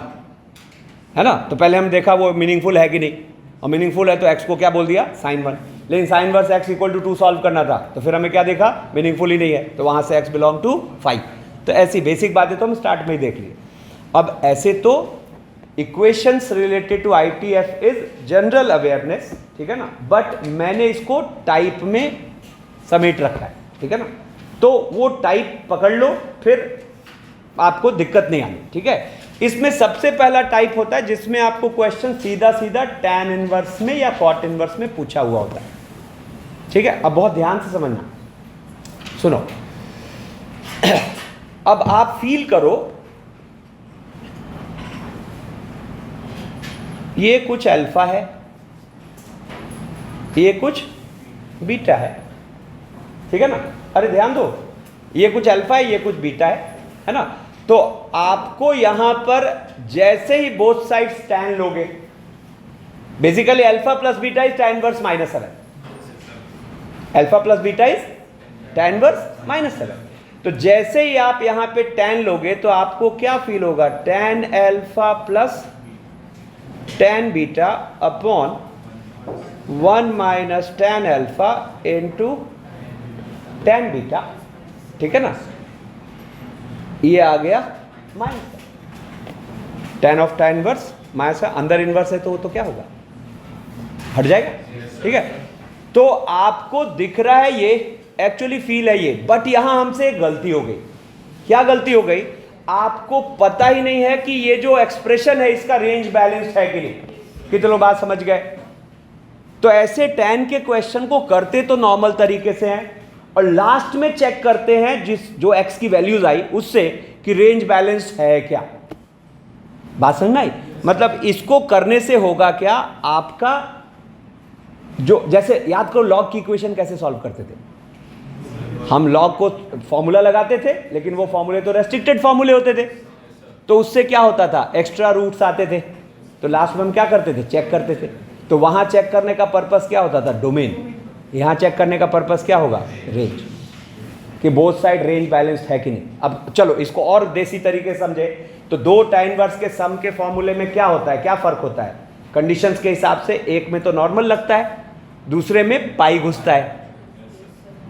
Speaker 1: है ना। तो पहले हम देखा वो मीनिंगफुल है कि नहीं, और मीनिंगफुल है तो x को क्या बोल दिया, sin 1। लेकिन sine verse x equal to 2 solve करना था, तो फिर हमें क्या देखा, मीनिंगफुल ही नहीं है, तो वहां से x बिलोंग टू 5। तो ऐसी बेसिक बातें तो हम स्टार्ट में ही देख लिए। अब ऐसे तो equations related to ITF is general awareness, ठीक है ना, बट मैंने इसको टाइप में समेट रखा है, ठीक है ना। तो वो टाइप पकड़ लो, फिर आपको दिक्कत नहीं आनी, ठीक है। इसमें सबसे पहला टाइप होता है जिसमें आपको क्वेश्चन सीधा सीधा tan इनवर्स में या cot इनवर्स में पूछा हुआ होता है, ठीक है। अब बहुत ध्यान से समझना, सुनो। अब आप फील करो ये कुछ अल्फा है, ये कुछ बीटा है, ठीक है ना। अरे ध्यान दो, ये कुछ अल्फा है, ये कुछ बीटा है ना। तो आपको यहां पर जैसे ही बोथ साइड्स tan लोगे, basically alpha plus beta is tan inverse -7, alpha plus beta is tan inverse -7। तो जैसे ही आप यहां पे tan लोगे तो आपको क्या फील होगा, tan alpha plus tan beta upon 1 minus tan alpha into tan beta, ठीक है ना। ये आ गया minus tan of tan inverse minus, अंदर इनवर्स है तो वो तो क्या होगा, हट जाएगा, ठीक है। तो आपको दिख रहा है ये, एक्चुअली फील है ये, बट यहां हमसे एक गलती हो गई। क्या गलती हो गई, आपको पता ही नहीं है कि ये जो एक्सप्रेशन है इसका रेंज बैलेंस्ड है कि नहीं। कितने लोग बात समझ गए। तो ऐसे tan के क्वेश्चन को करते तो नॉर्मल तरीके से हैं, और लास्ट में चेक करते हैं जो x की वैल्यूज आई उससे कि रेंज बैलेंस्ड है क्या। बात समझ में आई, मतलब इसको करने से होगा क्या, आपका जो, जैसे याद करो लॉग की इक्वेशन कैसे सॉल्व करते थे, हम लॉग को फॉर्मूला लगाते थे, लेकिन वो फॉर्मूले तो रेस्ट्रिक्टेड फॉर्मूले होते थे, तो उससे क्या होता था, एक्स्ट्रा रूट्स आते थे, तो लास्ट में हम क्या करते थे, चेक करते थे। तो वहां चेक करने का पर्पस क्या होता था, डोमेन। यहां चेक करने का पर्पस क्या होगा, रेंज, कि बोथ साइड रेंज बैलेंस्ड है कि नहीं। अब चलो इसको और देसी तरीके से समझे तो दो tan इनवर्स के सम के फॉर्मूले में क्या होता है, क्या फर्क होता है, कंडीशंस के हिसाब से। एक में तो नॉर्मल लगता है, दूसरे में पाई घुसता है,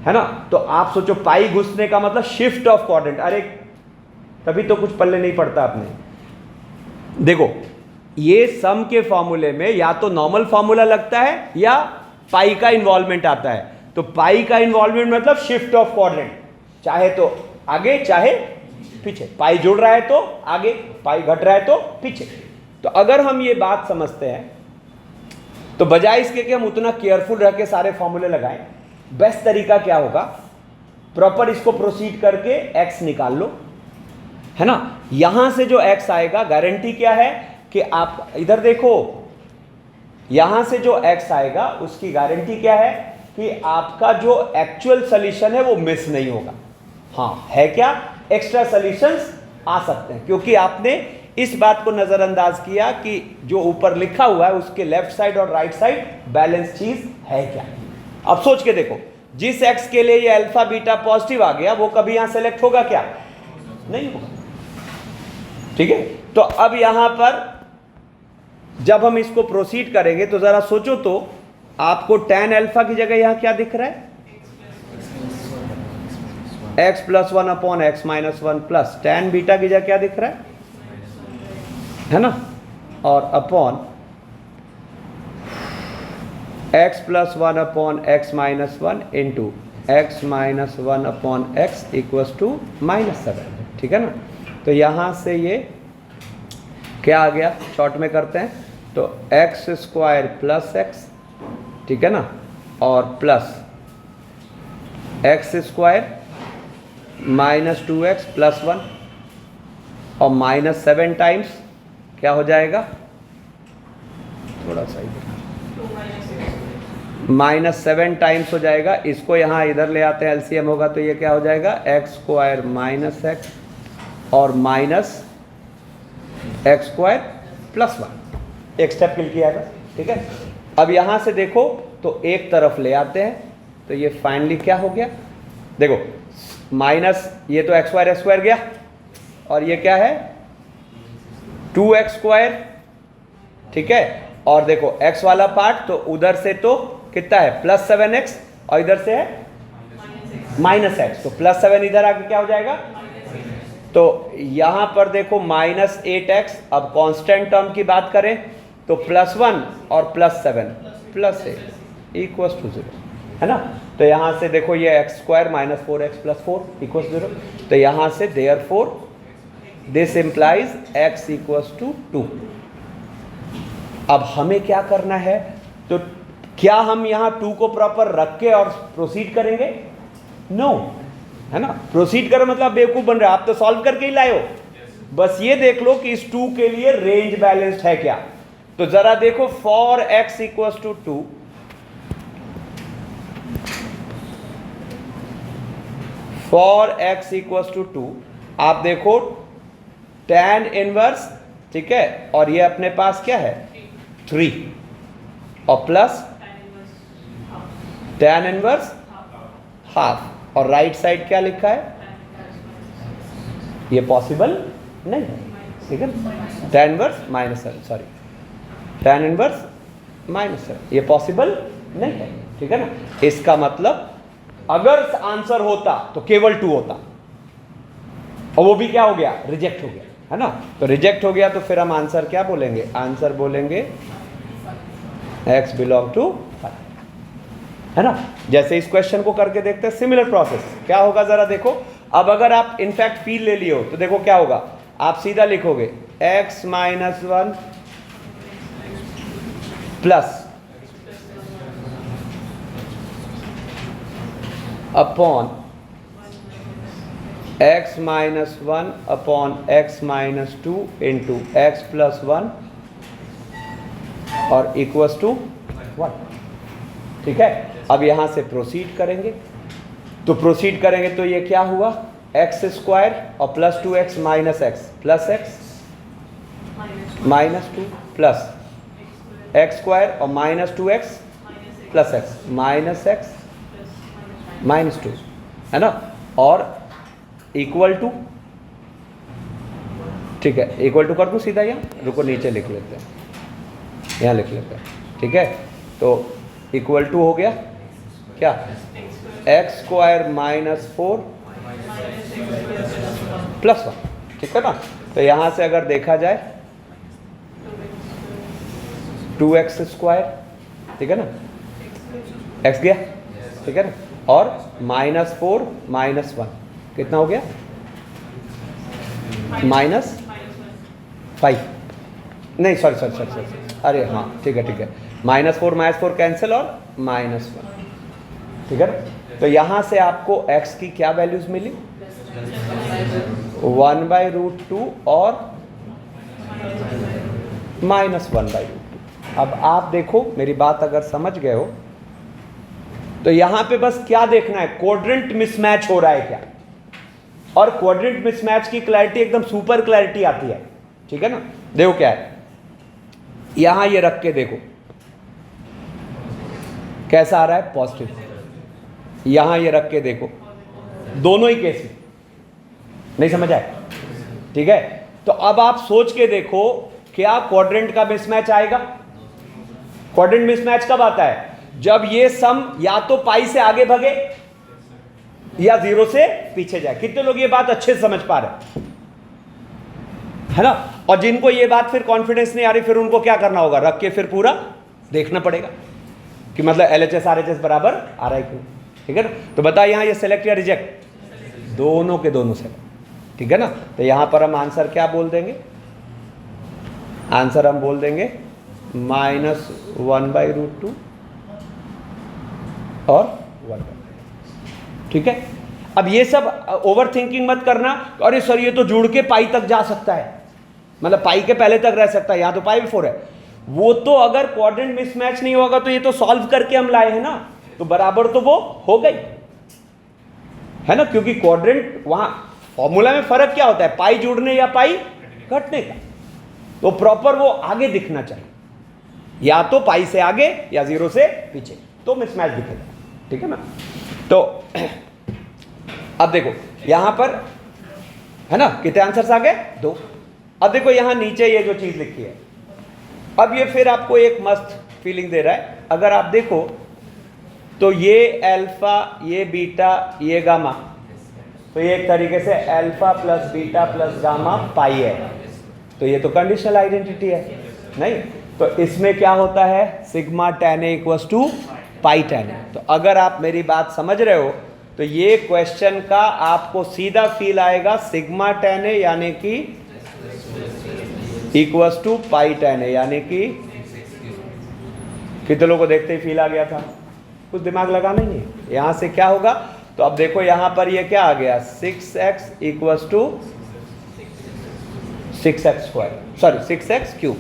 Speaker 1: है ना। तो आप सोचो पाई घुसने का मतलब शिफ्ट ऑफ क्वाड्रेंट, अरे तभी तो कुछ पल्ले नहीं पड़ता आपने। देखो ये सम के फॉर्मूले में या तो नॉर्मल फॉर्मूला लगता है या पाई का इन्वॉल्वमेंट आता है। तो पाई का इन्वॉल्वमेंट मतलब शिफ्ट ऑफ क्वाड्रेंट, चाहे तो आगे चाहे पीछे, पाई जुड़ रहा है तो आगे, पाई घट रहा है तो पीछे। तो अगर हम ये बात समझते हैं तो बजाय इसके कि हम उतना केयरफुल रह के सारे फॉर्मूले लगाएं, बेस्ट तरीका क्या होगा, प्रॉपर इसको प्रोसीड करके x निकाल लो, है ना। यहां से जो x आएगा गारंटी क्या है कि आप इधर देखो, यहां से जो x आएगा उसकी गारंटी क्या है कि आपका जो एक्चुअल सॉल्यूशन है वो मिस नहीं होगा। हाँ है क्या, एक्स्ट्रा सॉल्यूशंस आ सकते हैं, क्योंकि आपने इस बात को नजरअंदाज किया कि जो ऊपर लिखा हुआ है उसके लेफ्ट साइड और राइट साइड बैलेंस चीज है क्या। अब सोच के देखो, जिस x के लिए ये अल्फा बीटा पॉजिटिव आ गया वो कभी यहां सेलेक्ट होगा क्या, नहीं होगा, ठीक है। तो अब यहां पर जब हम इसको प्रोसीड करेंगे तो जरा सोचो तो आपको tan अल्फा की जगह यहां क्या दिख रहा है, x plus 1 upon x minus 1 plus tan beta की जगह क्या दिख रहा है ना, और upon x plus 1 upon x minus 1 into x minus 1 upon x equals to -7, ठीक है ना। तो यहाँ से ये क्या आ गया, शॉर्ट में करते हैं तो x स्क्वायर प्लस x, ठीक है ना, और plus x square minus 2x plus 1 और -7 टाइम्स क्या हो जाएगा, थोड़ा सा -7 टाइम्स हो जाएगा। इसको यहाँ इधर ले आते हैं, एलसीएम होगा तो ये क्या हो जाएगा, एक्स स्क्वायर माइनस एक्स और माइनस एक्स स्क्वायर प्लस 1, एक स्टेप किल किया था, ठीक है। अब यहाँ से देखो तो एक तरफ ले आते हैं तो ये फाइनली क्या हो गया, देखो माइनस ये तो एक्स स्क्वायर गया और ये क्या है 2x स्क्वायर, ठीक है। और देखो x वाला पार्ट तो उधर से तो कितना है प्लस 7x और इधर से है -x, तो प्लस 7 इधर आके क्या हो जाएगा, तो यहां पर देखो -8x। अब कांस्टेंट टर्म की बात करें तो +1 और +7 +8 इक्वल्स टू 0, है ना। तो यहां से देखो ये x square minus 4x plus 4 equals 0, तो यहां से therefore this implies x equals to 2। अब हमें क्या करना है, तो क्या हम यहां 2 को प्रॉपर रख के और प्रोसीड करेंगे, नो, है ना। प्रोसीड करो मतलब बेवकूफ बन रहे हो, आप तो सॉल्व करके ही लाए हो। बस ये देख लो कि इस 2 के लिए रेंज बैलेंस्ड है क्या। तो जरा देखो for x equals to 2, for x equals to 2 आप देखो tan इनवर्स, ठीक है, और ये अपने पास क्या है 3 और प्लस tan इनवर्स हाफ और राइट साइड क्या लिखा है, ये पॉसिबल नहीं है, ठीक है। tan inverse -7, sorry tan inverse -7 ये पॉसिबल नहीं है, ठीक है ना। इसका मतलब अगर आंसर होता तो केवल 2 होता और वो भी क्या हो गया, रिजेक्ट हो गया, है ना। तो रिजेक्ट हो गया तो फिर हम आंसर क्या बोलेंगे, आंसर बोलेंगे x बिलोंग टू 5, है ना। जैसे इस क्वेश्चन को करके देखते हैं, सिमिलर प्रोसेस क्या होगा जरा देखो। अब अगर आप इनफैक्ट फील ले लिए हो तो देखो क्या होगा, आप सीधा लिखोगे x minus 1 plus upon x minus 1 upon x minus 2 into x plus 1 और इक्वल्स टू 1, ठीक है। अब यहां से प्रोसीड करेंगे तो प्रोसीड करेंगे तो ये क्या हुआ, एक्स स्क्वायर और plus 2x minus x plus x minus 2 plus x square और minus 2x plus x minus x minus 2, है ना, और इक्वल टू, ठीक है, इक्वल टू कर दूं सीधा, यहाँ रुको नीचे लिख लेते हैं, यहाँ लिख लेते हैं, ठीक है। तो इक्वल टू हो गया क्या एक्स स्क्वायर माइनस 4 प्लस 1, ठीक है ना। तो यहां से अगर देखा जाए 2x स्क्वायर, ठीक है ना, x गया, ठीक है ना, और -4 -1 कितना हो गया, -5, नहीं सॉरी, अरे हाँ ठीक है -4 कैंसिल और -1, ठीक है ना। तो यहां से आपको x की क्या वैल्यूज मिली, 1/√2 और -1/√2। अब आप देखो, मेरी बात अगर समझ गए हो तो यहां पे बस क्या देखना है, क्वाड्रेंट मिसमैच हो रहा है क्या, और क्वाड्रेंट मिसमैच की क्लैरिटी एकदम सुपर क्लैरिटी आती है, ठीक है ना। देखो क्या है, यहां ये रख के देखो कैसा आ रहा है, पॉजिटिव। यहां ये रख के देखो, दोनों ही केस में, नहीं समझ आए, ठीक है। तो अब आप सोच के देखो, क्या क्वाड्रेंट का मिसमैच आएगा। क्वाड्रेंट मिसमैच कब आता है, जब ये सम या तो पाई से आगे भगे या 0 से पीछे जाए। कितने लोग ये बात अच्छे से समझ पा रहे है ना। और जिनको ये बात फिर कॉन्फिडेंस नहीं आ रही, फिर उनको क्या करना होगा, रख के फिर पूरा देखना पड़ेगा कि मतलब LHS RHS बराबर आ रहा है क्यों, ठीक है ना। तो बताइए यहां ये सिलेक्ट या रिजेक्ट, दोनों के दोनों सेलेक्ट, ठीक है ना। तो यहां पर हम आंसर क्या बोल देंगे, आंसर हम बोल देंगे -1/√2 और 1/, ठीक है। अब ये सब ओवर थिंकिंग मत करना, अरे सर ये तो जुड़ के पाई तक जा सकता है, मतलब पाई के पहले तक रह सकता है, यहां तो पाई बिफोर है। वो तो अगर क्वाड्रेंट मिसमैच नहीं होगा तो ये तो सॉल्व करके हम लाए हैं ना, तो बराबर तो वो हो गई है ना, क्योंकि क्वाड्रेंट वहां फॉर्मूला में फर्क क्या होता है, पाई जुड़ने या पाई घटने का। तो प्रॉपर वो आगे दिखना चाहिए, या तो पाई से आगे या 0 से पीछे, तो मिसमैच दिखेगा, ठीक है ना। तो अब देखो यहां पर है ना, कितने आंसर्स आ गए, 2। अब देखो यहां नीचे ये जो चीज लिखी है, अब ये फिर आपको एक मस्त फीलिंग दे रहा है। अगर आप देखो तो ये अल्फा, ये बीटा, ये गामा, तो ये एक तरीके से alpha plus beta plus gamma pi है, तो ये तो कंडीशनल आइडेंटिटी है नहीं। तो इसमें क्या होता है, sigma tan A = pi tan A। तो अगर आप मेरी बात समझ रहे हो तो ये क्वेश्चन का आपको सीधा फील आएगा, सिग्मा tan A यानी कि = पाई tan A, यानी कि कितने लोगों को देखते ही फील आ गया था, कुछ दिमाग लगाना ही है। यहां से क्या होगा, तो अब देखो यहां पर ये क्या आ गया, 6x = 6x²,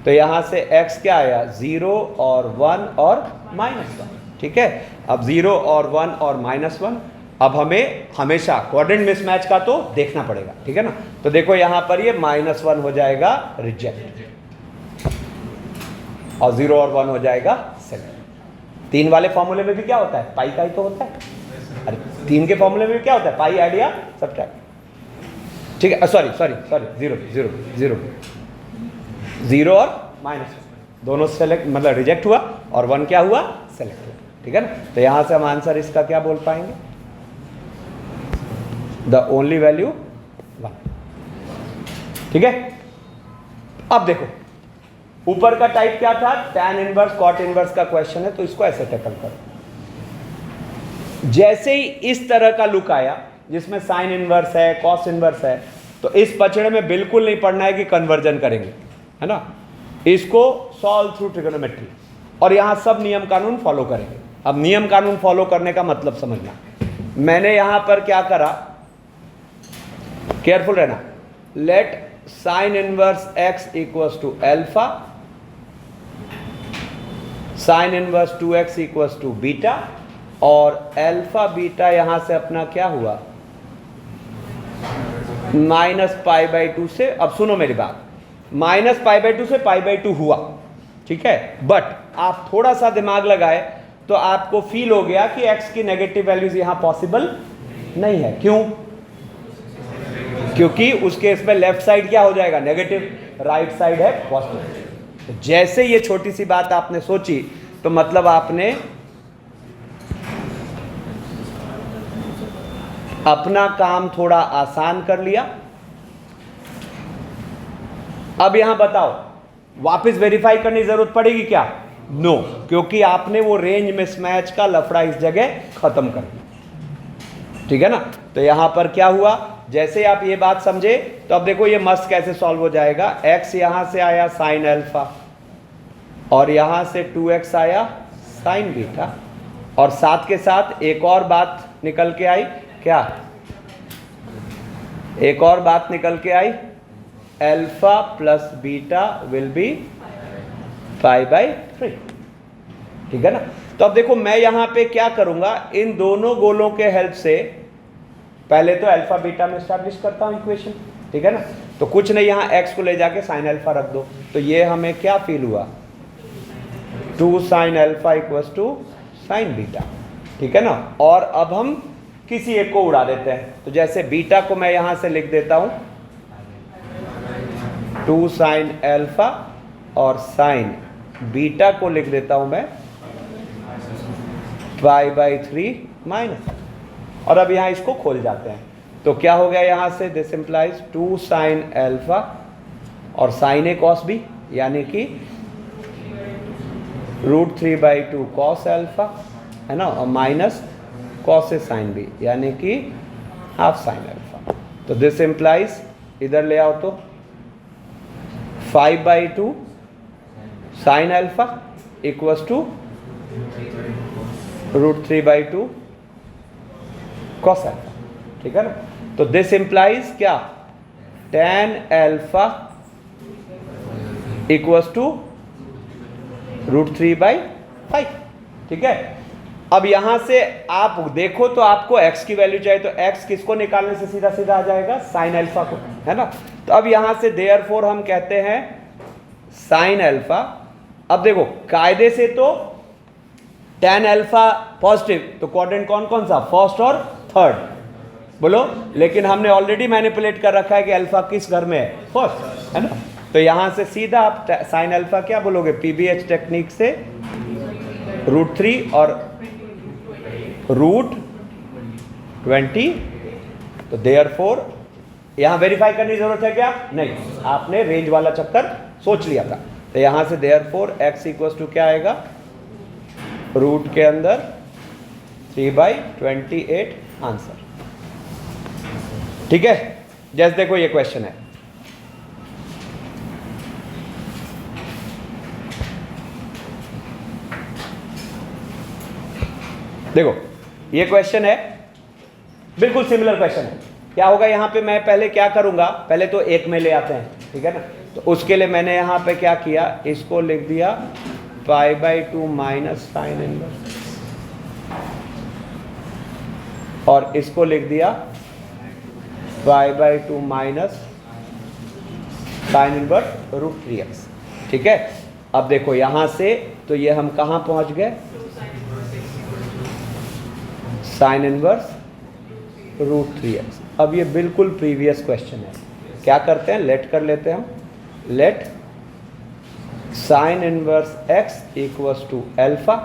Speaker 1: तो यहां से x क्या आया, 0 और 1 और -1, ठीक है। अब 0 और 1 और -1, अब हमें हमेशा क्वाड्रेंट मिसमैच का तो देखना पड़ेगा, ठीक है ना। तो देखो यहां पर ये -1 हो जाएगा रिजेक्ट, और 0 और 1 हो जाएगा सेलेक्ट। 3 वाले फॉर्मूले में भी क्या होता है, पाई का ही तो होता है। अरे 3 के फॉर्मूले में क्या होता है, पाई ऐड या सब्ट्रैक्ट, ठीक है। सॉरी 0 और -1 दोनों सेलेक्ट, मतलब रिजेक्ट हुआ, और 1 क्या हुआ, सेलेक्ट हुआ, ठीक है ना। तो यहां से हम आंसर इसका क्या बोल पाएंगे, द ओनली वैल्यू 1, ठीक है। अब देखो ऊपर का टाइप क्या था, tan इनवर्स cot इनवर्स का क्वेश्चन है, तो इसको ऐसे टैकल करो। जैसे ही इस तरह का लुक आया जिसमें साइन इनवर्स है, कॉस इनवर्स है, तो इस पचड़े में बिल्कुल नहीं पढ़ना है कि कन्वर्जन करेंगे, है ना। इसको सॉल्व थ्रू ट्रिगोनोमेट्री, और यहां सब नियम कानून फॉलो करेंगे। अब नियम कानून फॉलो करने का मतलब समझना, मैंने यहां पर क्या करा, केयरफुल रहना, late sine inverse x = alpha, sine inverse 2x = beta, और अल्फा बीटा यहां से अपना क्या हुआ, -π/2 से, अब सुनो मेरी बात, -π/2 से π/2 हुआ, ठीक है। बट आप थोड़ा सा दिमाग लगाए तो आपको फील हो गया कि x की नेगेटिव वैल्यूज यहां पॉसिबल नहीं है। क्यों, क्योंकि उस केस में लेफ्ट साइड क्या हो जाएगा, नेगेटिव, राइट साइड है पॉजिटिव। जैसे ये छोटी सी बात आपने सोची, तो मतलब आपने अपना काम थोड़ा आसान कर लिया। अब यहां बताओ, वापस वेरीफाई करने की जरूरत पड़ेगी क्या? नो, क्योंकि आपने वो रेंज मिसमैच का लफड़ा इस जगह खत्म कर दिया। ठीक है ना? तो यहां पर क्या हुआ, जैसे आप ये बात समझे तो अब देखो ये मस्त कैसे सॉल्व हो जाएगा। x यहां से आया साइन अल्फा और यहां से 2x आया साइन बीटा, और साथ के साथ एक और बात निकल के आई। क्या? एक और बात निकल के आई, alpha plus beta will be pi by 3। ठीक है ना? तो अब देखो मैं यहां पे क्या करूंगा, इन दोनों गोलों के हेल्प से पहले तो अल्फा बीटा में स्टैब्लिश करता हूं इक्वेशन। ठीक है ना? तो कुछ नहीं, यहां x को ले जाके साइन अल्फा रख दो, तो ये हमें क्या फील हुआ, 2 sine alpha equals to sine beta. ठीक है ना? और अब हम किसी एक को उड़ा देते हैं, तो जैसे बीटा को मैं यहां से लिख देता हूं 2 साइन अल्फा, और साइन बीटा को लिख देता हूं मैं पाई बाई 3 माइनस। और अब यहां इसको खोल जाते हैं, तो क्या हो गया यहां से, दिस इंप्लाइज 2 साइन अल्फा और साइन ए कॉस बी, यानी कि √3/2 कॉस अल्फा, है ना, और minus cos a sine b, यानी कि हाफ साइन अल्फा। तो दिस इंप्लाइज, इधर ले आओ तो 5/2 sine alpha equals to √3/2 cos alpha. ठीक है ना? तो दिस इंप्लाइज क्या, tan अल्फा इक्वल्स टू √3/5। ठीक है? अब यहां से आप देखो तो आपको x की वैल्यू चाहिए, तो x किसको निकालने से सीधा सीधा आ जाएगा, साइन अल्फा को, है ना? तो अब यहां से देयरफॉर हम कहते हैं साइन अल्फा। अब देखो कायदे से तो tan अल्फा पॉजिटिव, तो क्वाड्रेंट कौन कौन सा, फर्स्ट और थर्ड, बोलो। लेकिन हमने ऑलरेडी मैनिपुलेट कर रखा है कि अल्फा किस घर में है, फर्स्ट, है ना? तो यहां से सीधा आप साइन अल्फा क्या बोलोगे, पीबीएच टेक्निक से √3 और √20। तो देयरफॉर यहां वेरीफाई करने की जरूरत है क्या? नहीं, आपने रेंज वाला चक्कर सोच लिया था। तो यहां से देयरफॉर x इक्वल्स टू क्या आएगा, रूट के अंदर 3/28 आंसर। ठीक है? जैसे देखो ये क्वेश्चन है, देखो ये क्वेश्चन है, बिल्कुल सिमिलर क्वेश्चन है। क्या होगा यहां पे, मैं पहले क्या करूंगा, पहले तो एक में ले आते हैं। ठीक है ना? तो उसके लिए मैंने यहां पे क्या किया, इसको लिख दिया π/2 माइनस साइन इनवर्स, और इसको लिख दिया π/2 माइनस साइन इनवर्स √3x। ठीक है? अब देखो यहां से तो ये हम कहां पहुंच गए, साइन इनवर्स √3x। अब ये बिल्कुल प्रीवियस क्वेश्चन है, क्या करते हैं, लेट कर लेते हैं हम, let sine inverse x equals to alpha,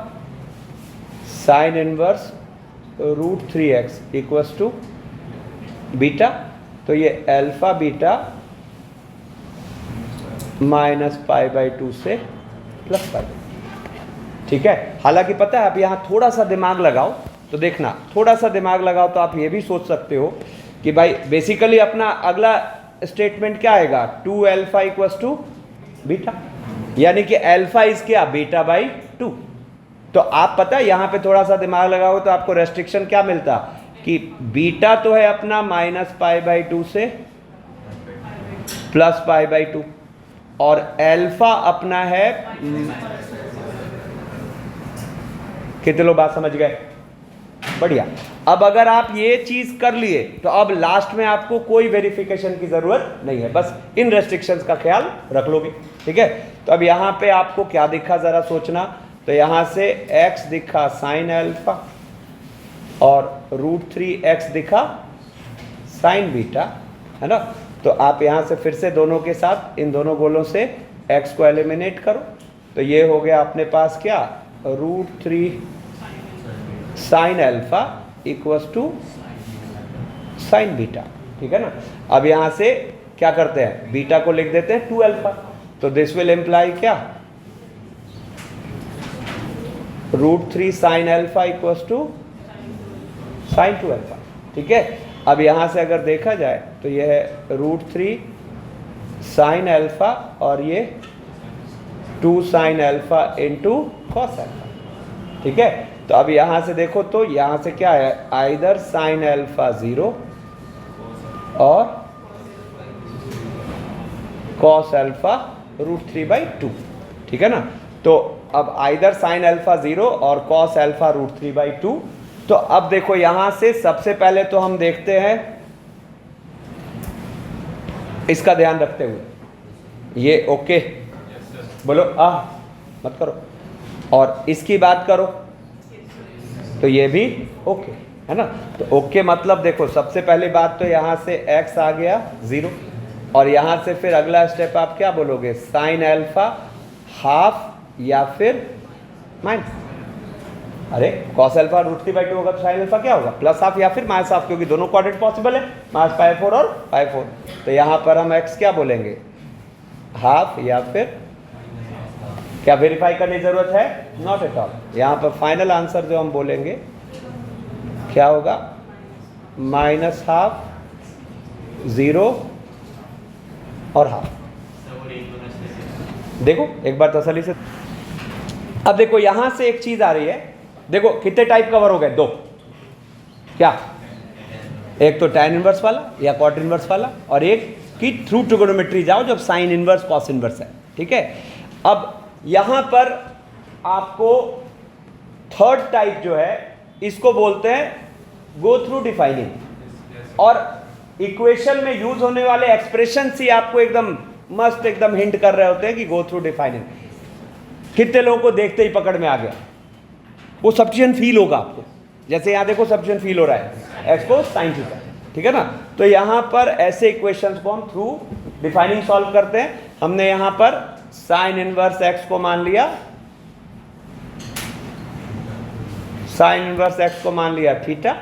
Speaker 1: sine inverse √3x equals to beta. तो ये अल्फा बीटा माइनस π/2 से प्लस π। ठीक है? हालांकि पता है, आप यहां थोड़ा सा दिमाग लगाओ तो देखना, थोड़ा सा दिमाग लगाओ तो आप ये भी सोच सकते हो कि भाई बेसिकली अपना अगला स्टेटमेंट क्या आएगा, 2 अल्फा इक्वल्स टू बीटा, यानी कि अल्फा इज क्या, β/2। तो आप पता है यहां पे थोड़ा सा दिमाग लगाओ तो आपको रेस्ट्रिक्शन क्या मिलता, कि बीटा तो है अपना माइनस π/2 से प्लस π/2, और अल्फा अपना है, कितने लोग बात समझ गए? बढ़िया। अब अगर आप ये चीज कर लिए तो अब लास्ट में आपको कोई वेरिफिकेशन की जरूरत नहीं है, बस इन रेस्ट्रिक्शंस का ख्याल रख लोगे। ठीक है? तो अब यहां पे आपको क्या दिखा जरा सोचना, तो यहां से x दिखा साइन अल्फा और √3x दिखा साइन बीटा, है ना? तो आप यहां से फिर से दोनों के साथ इन दोनों गोलों से x को एलिमिनेट करो, तो ये हो गया अपने पास क्या, √3 sine alpha equals to sine beta, ठीक है ना। अब यहाँ से क्या करते हैं, बीटा को लिख देते हैं 2 अल्फा, तो दिस विल इम्प्लाई क्या, √3 sine alpha equals to sine 2 alpha, ठीक है। अब यहाँ से अगर देखा जाए तो यह है √3 साइन अल्फा और ये 2 sine alpha into cos alpha, ठीक है। तो अब यहाँ से देखो तो यहाँ से क्या है, आइदर साइन अल्फा 0 और कॉस अल्फा √3/2, ठीक है ना। तो अब आइदर साइन अल्फा 0 और कॉस अल्फा √3/2। तो अब देखो यहां से सबसे पहले तो हम देखते हैं, इसका ध्यान रखते हुए, ये ओके बोलो, मत करो, और इसकी बात करो तो ये भी ओके है ना। तो ओके मतलब देखो सबसे पहली बात तो यहां से x आ गया 0, और यहां से फिर अगला स्टेप आप क्या बोलोगे, साइन अल्फा हाफ या फिर माइनस, अरे कॉस अल्फा √3/2 होगा तो साइन अल्फा क्या होगा, प्लस हाफ या फिर माइनस हाफ, क्योंकि दोनों क्वाड्रेंट पॉसिबल है, -π4 और π4। तो यहाँ पर हम x क्या बोलेंगे, हाफ, या फिर क्या वेरीफाई करने की जरूरत है, नॉट एट ऑल। यहाँ पर फाइनल आंसर जो हम बोलेंगे क्या होगा, -½ 0 और हाफ। देखो एक बार तसल्ली से, अब देखो यहां से एक चीज आ रही है, देखो कितने टाइप कवर हो गए, 2, क्या, एक तो tan इनवर्स वाला या cot इनवर्स वाला, और एक कि थ्रू ट्रिगोनोमेट्री जाओ जब साइन इनवर्स कॉस इनवर्स है, ठीक है। अब यहां पर आपको थर्ड टाइप जो है इसको बोलते हैं गो थ्रू डिफाइनिंग, और इक्वेशन में यूज होने वाले एक्सप्रेशन ही आपको एकदम मस्त एकदम हिंट कर रहे होते हैं कि गो थ्रू डिफाइनिंग। कितने लोगों को देखते ही पकड़ में आ गया, वो सब्स्टिट्यूशन फील होगा आपको, जैसे यहाँ देखो सब्स्टिट्यूशन फील हो रहा है, x को साइन थीटा, ठीक है ना। तो यहाँ पर ऐसे इक्वेशंस को हम थ्रू डिफाइनिंग सॉल्व करते हैं। हमने यहाँ पर साइन इनवर्स x को मान लिया, साइन इनवर्स x को मान लिया थीटा,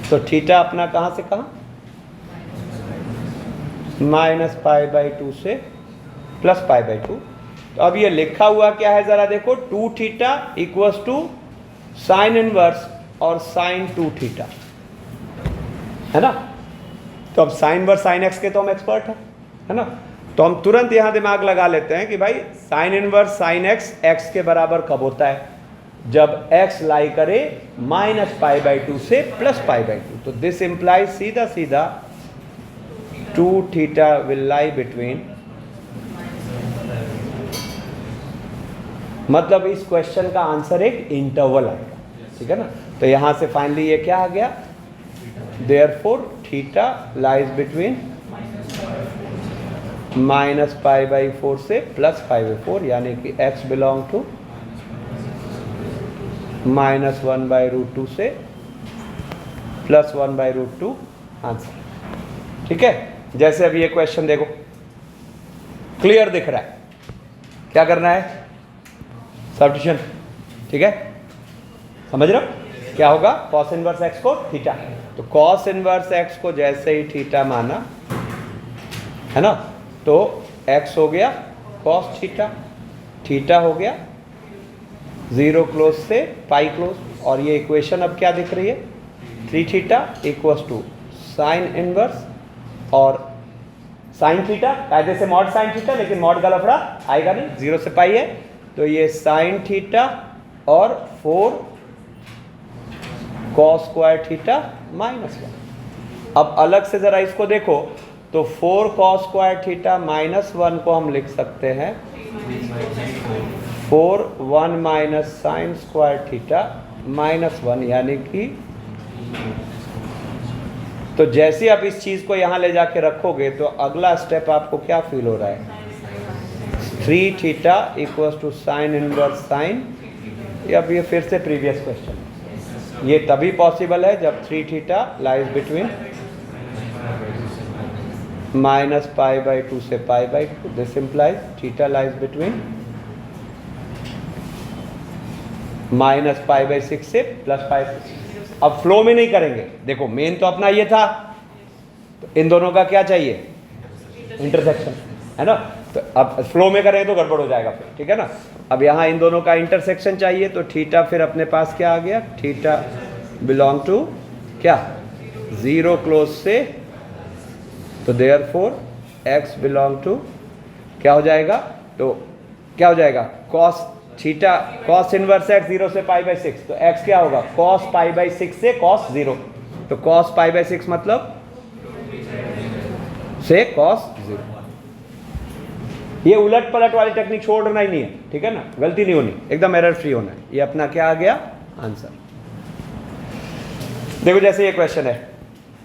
Speaker 1: तो थीटा अपना कहां से कहां, -π/2 से +π/2। तो अब ये लिखा हुआ क्या है जरा देखो, 2 theta equals to sine inverse और साइन 2 थीटा, है ना। तो अब साइन इनवर्स साइन एक्स के तो हम एक्सपर्ट हैं, है ना। तो हम तुरंत यहाँ दिमाग लगा लेते हैं कि भाई sign inverse sine x x के बराबर कब होता है, जब x लाई करे -π/2 से +π/2। तो दिस इंप्लाइज सीधा सीधा 2 थीटा विल लाई बिटवीन, मतलब इस क्वेश्चन का आंसर एक इंटरवल आएगा, ठीक है ना। तो यहां से फाइनली ये क्या आ गया, देयरफॉर थीटा लाइज बिटवीन -π/4 से +π/4, यानी कि x बिलोंग टू -1/√2 से +1/√2 आंसर, ठीक है। जैसे अब ये क्वेश्चन देखो क्लियर दिख रहा है, क्या करना है, सब्स्टिट्यूशन, ठीक है, समझ रहे हो क्या होगा, कॉस इनवर्स x को थीटा, तो कॉस इनवर्स x को जैसे ही थीटा माना, है ना, तो x हो गया कॉस थीटा, थीटा हो गया 0 क्लोज से पाई क्लोज, और ये इक्वेशन अब क्या दिख रही है, 3 theta equals to sine inverse और साइन थीटा, कायदे से मॉड साइन थीटा, लेकिन मॉड का लफड़ा आएगा नहीं, 0 से पाई है, तो ये साइन थीटा और 4 कॉस स्क्वायर थीटा -1। अब अलग से जरा इसको देखो, तो 4 कॉस स्क्वायर थीटा -1 को हम लिख सकते हैं 4 1 माइनस साइन स्क्वायर थीटा -1, यानी कि, तो जैसे आप इस चीज को यहां ले जाके रखोगे तो अगला स्टेप आपको क्या फील हो रहा है, 3 theta equals to sine inverse sine. अब ये फिर से प्रीवियस क्वेश्चन, ये तभी पॉसिबल है जब 3 थीटा लाइज बिटवीन -π/2 से π/2, this implies theta lies between -π/6 से +π/6, अब फ्लो में नहीं करेंगे, देखो मेन तो अपना ये था, तो इन दोनों का क्या चाहिए, इंटरसेक्शन, है ना। तो अब फ्लो में करेंगे तो गड़बड़ हो जाएगा फिर, ठीक है ना। अब यहाँ इन दोनों का इंटरसेक्शन चाहिए, तो थीटा फिर अपने पास क्या आ गया, थीटा बिलोंग टू क्या, 0 क्लोज से, तो देयरफॉर x बिलोंग टू क्या हो जाएगा, तो क्या हो जाएगा, cos theta cos inverse x 0 से π/6, तो x क्या होगा, cos π/6 से cos 0, तो cos π/6 मतलब से cos 0। ये उलट पलट वाली टेक्निक छोड़ना ही नहीं है, ठीक है ना, गलती नहीं होनी, एकदम एरर फ्री होना है। ये अपना क्या आ गया आंसर। देखो जैसे ये क्वेश्चन है,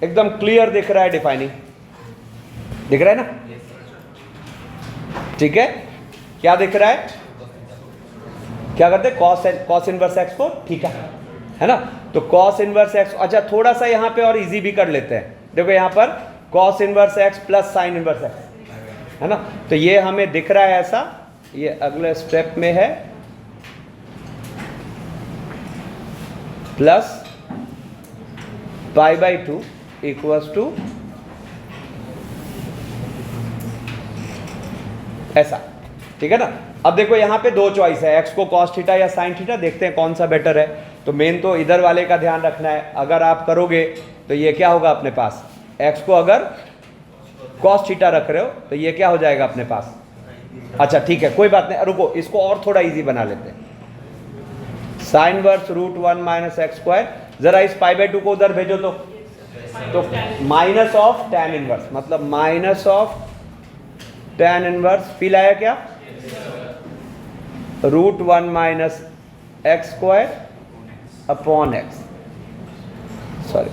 Speaker 1: एकदम क्लियर दिख रहा है, डिफाइनिंग दिख रहा है ना, ठीक है। क्या दिख रहा है, क्या करते हैं, cos इनवर्स x को थीटा, है ना, तो cos इनवर्स x, अच्छा थोड़ा सा यहाँ पे और इजी भी कर लेते हैं। देखो यहाँ पर cos inverse x plus sine inverse x, है ना, तो ये हमें दिख रहा है ऐसा, ये अगले स्टेप में है, प्लस π/2 इक्वल्स टू ऐसा, ठीक है ना। अब देखो यहाँ पे दो चॉइस है, x को cos थीटा या sin थीटा, देखते हैं कौन सा बेटर है। तो मेन तो इधर वाले का ध्यान रखना है, अगर आप करोगे तो ये क्या होगा अपने पास, x को अगर cos थीटा रख रहे हो तो ये क्या हो जाएगा अपने पास, अच्छा ठीक है कोई बात नहीं, रुको इसको और थोड़ा इजी बना लेते हैं, sine verse √1 minus x square, जरा इस π/2 को उधर भेजो तो माइनस ऑफ tan इनवर्स, मतलब minus of tan inverse, feel आया क्या, √1 minus x square upon x, sorry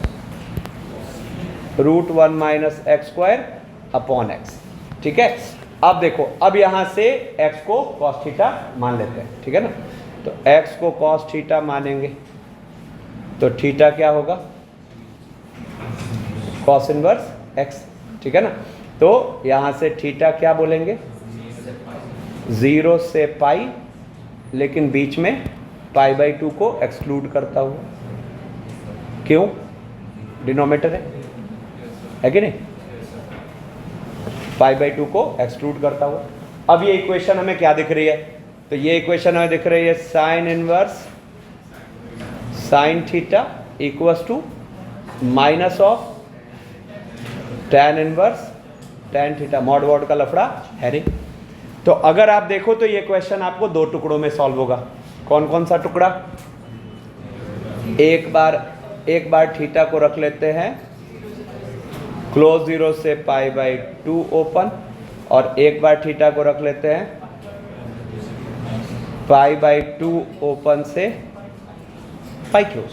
Speaker 1: √1 minus x square upon x, ठीक है। अब देखो, अब यहां से x को cos थीटा मान लेते हैं, ठीक है ना, तो x को cos थीटा मानेंगे तो थीटा क्या होगा, cos इनवर्स x, ठीक है ना। तो यहां से थीटा क्या बोलेंगे, 0 से पाई, लेकिन बीच में π/2 को एक्सक्लूड करता हुआ, क्यों, डिनोमिनेटर है कि नहीं, π/2 को एक्सक्लूड करता हुआ। अब ये इक्वेशन हमें क्या दिख रही है, तो ये इक्वेशन हमें दिख रही है sine inverse sine theta equals to minus of tan inverse tan theta, mod वॉड का लफड़ा है नहीं। तो अगर आप देखो तो ये क्वेश्चन आपको दो टुकड़ों में सॉल्व होगा, कौन कौन सा टुकड़ा, एक बार थीटा को रख लेते हैं क्लोज 0 से π/2 ओपन, और एक बार थीटा को रख लेते हैं π/2 ओपन से पाई क्लोज,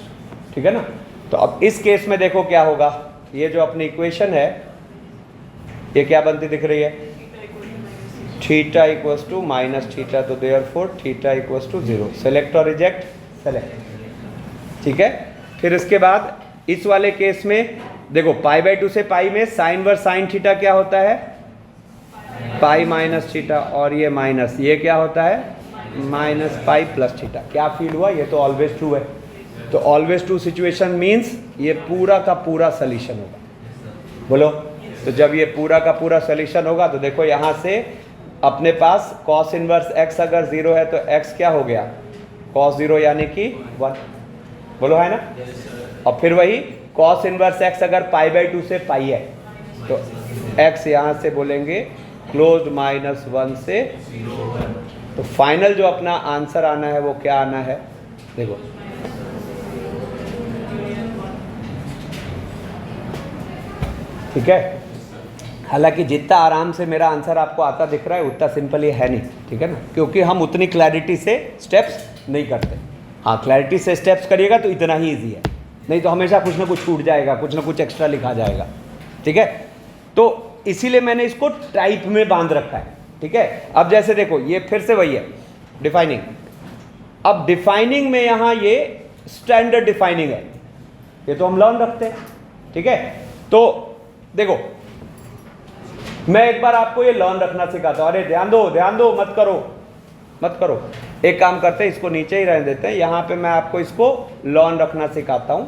Speaker 1: ठीक है ना। तो अब इस केस में देखो क्या होगा, ये जो अपनी इक्वेशन है ये क्या बनती दिख रही है, theta equals to minus theta, तो therefore theta equals to 0, select और रिजेक्ट, सेलेक्ट, ठीक है। फिर इसके बाद इस वाले केस में देखो π/2 से पाई में साइन वर्स साइन थीटा क्या होता है, पाई माइनस थीटा, और ये माइनस, ये क्या होता है माइनस पाई प्लस थीटा। क्या फील हुआ, ये तो ऑलवेज ट्रू है, तो ऑलवेज ट्रू सिचुएशन मीन्स ये पूरा का पूरा सोल्यूशन होगा, बोलो। तो जब ये पूरा का पूरा सोल्यूशन होगा तो देखो यहाँ से अपने पास cos इनवर्स x अगर 0 है तो x क्या हो गया, cos 0 यानी कि 1, बोलो है ना। और फिर वही cos इनवर्स x अगर π/2 से पाई है तो x यहाँ से बोलेंगे क्लोज्ड -1 से, तो फाइनल जो अपना आंसर आना है वो क्या आना है, देखो ठीक है। हालांकि जितना आराम से मेरा आंसर आपको आता दिख रहा है उतना सिंपल ये है नहीं, ठीक है ना, क्योंकि हम उतनी क्लैरिटी से स्टेप्स नहीं करते। हाँ क्लैरिटी से स्टेप्स करिएगा तो इतना ही ईजी है, नहीं तो हमेशा कुछ ना कुछ छूट जाएगा, कुछ ना कुछ एक्स्ट्रा लिखा जाएगा, ठीक है। तो इसीलिए मैंने इसको टाइप में बांध रखा है, ठीक है। अब जैसे देखो ये फिर से वही है डिफाइनिंग, अब डिफाइनिंग में यहाँ ये स्टैंडर्ड डिफाइनिंग है, ये तो हम लर्न रखते हैं, ठीक है। तो देखो मैं एक बार आपको ये लर्न रखना सिखाता हूँ, अरे ध्यान दो, मत करो, एक काम करते हैं इसको नीचे ही रहने देते हैं, यहाँ पे मैं आपको इसको लर्न रखना सिखाता हूँ,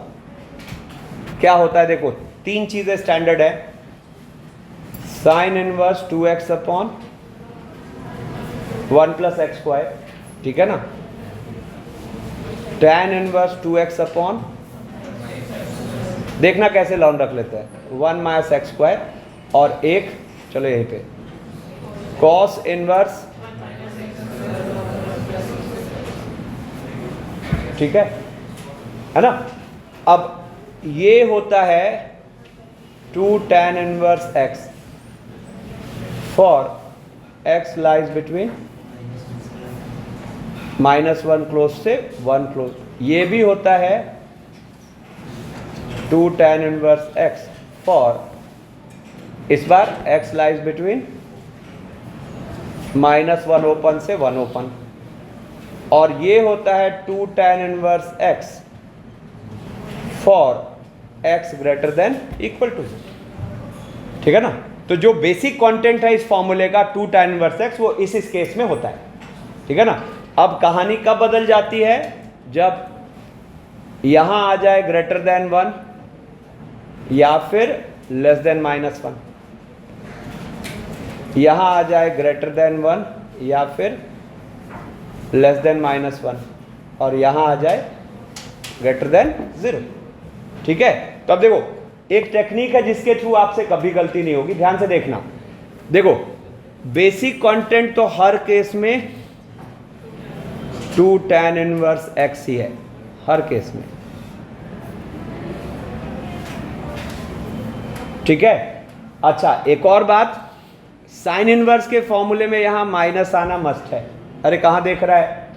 Speaker 1: क्या होता है, देखो 3 चीजें स्टैंडर्ड है, sine inverse 2x upon 1 plus x square, ठीक है ना, tan इनवर्स 2x अपॉन, देखना कैसे लॉन रख लेते हैं, 1 माइनस एक्स स्क्वायर, और एक चलो यहीं पे कॉस इनवर्स, ठीक है ना। अब ये होता है 2 tan inverse x for x lies between -1 close से 1 क्लोज, ये भी होता है 2 tan इनवर्स x फॉर, इस बार x लाइज बिटवीन -1 ओपन से 1 ओपन, और ये होता है 2 tan inverse x for x greater than equal to, ठीक है ना। तो जो बेसिक कंटेंट है इस फॉर्मूले का 2 tan इनवर्स x, वो इस केस में होता है, ठीक है ना। अब कहानी कब बदल जाती है, जब यहां आ जाए ग्रेटर देन 1 या फिर लेस देन -1, यहां आ जाए ग्रेटर देन 1 या फिर लेस देन -1, और यहां आ जाए ग्रेटर देन 0, ठीक है। तो अब देखो एक टेक्निक है जिसके थ्रू आपसे कभी गलती नहीं होगी, ध्यान से देखना। देखो बेसिक कंटेंट तो हर केस में 2 tan इनवर्स x ही है, हर केस में, ठीक है। अच्छा एक और बात, साइन इनवर्स के फॉर्मूले में यहां माइनस आना मस्ट है। अरे कहां देख रहा है,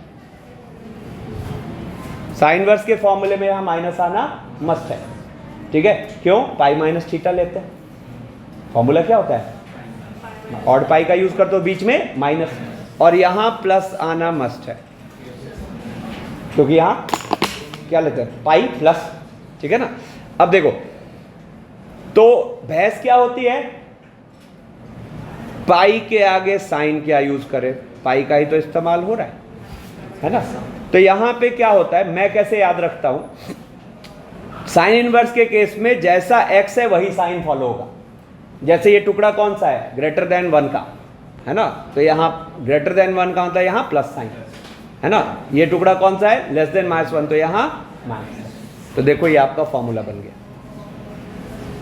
Speaker 1: साइन इनवर्स के फॉर्मूले में यहां माइनस आना मस्ट है, ठीक है। क्यों, पाई माइनस थीटा लेते हैं, फॉर्मूला क्या होता है, ऑड पाई का यूज करते हो, बीच में माइनस, और यहां प्लस आना मस्ट है, क्योंकि यहां क्या लेते हैं, पाई प्लस, ठीक है ना। अब देखो तो बहस क्या होती है, पाई के आगे साइन क्या यूज करें, पाई का ही तो इस्तेमाल हो रहा है ना। तो यहां पे क्या होता है, मैं कैसे याद रखता हूं, साइन इनवर्स के केस में जैसा x है वही साइन फॉलो होगा। जैसे ये टुकड़ा कौन सा है, ग्रेटर देन 1 का है ना, तो यहां ग्रेटर देन 1 का होता है यहां प्लस साइन, है ना। ये टुकड़ा कौन सा है, लेस देन -1, तो यहां माइनस, तो देखो ये आपका फॉर्मूला बन गया,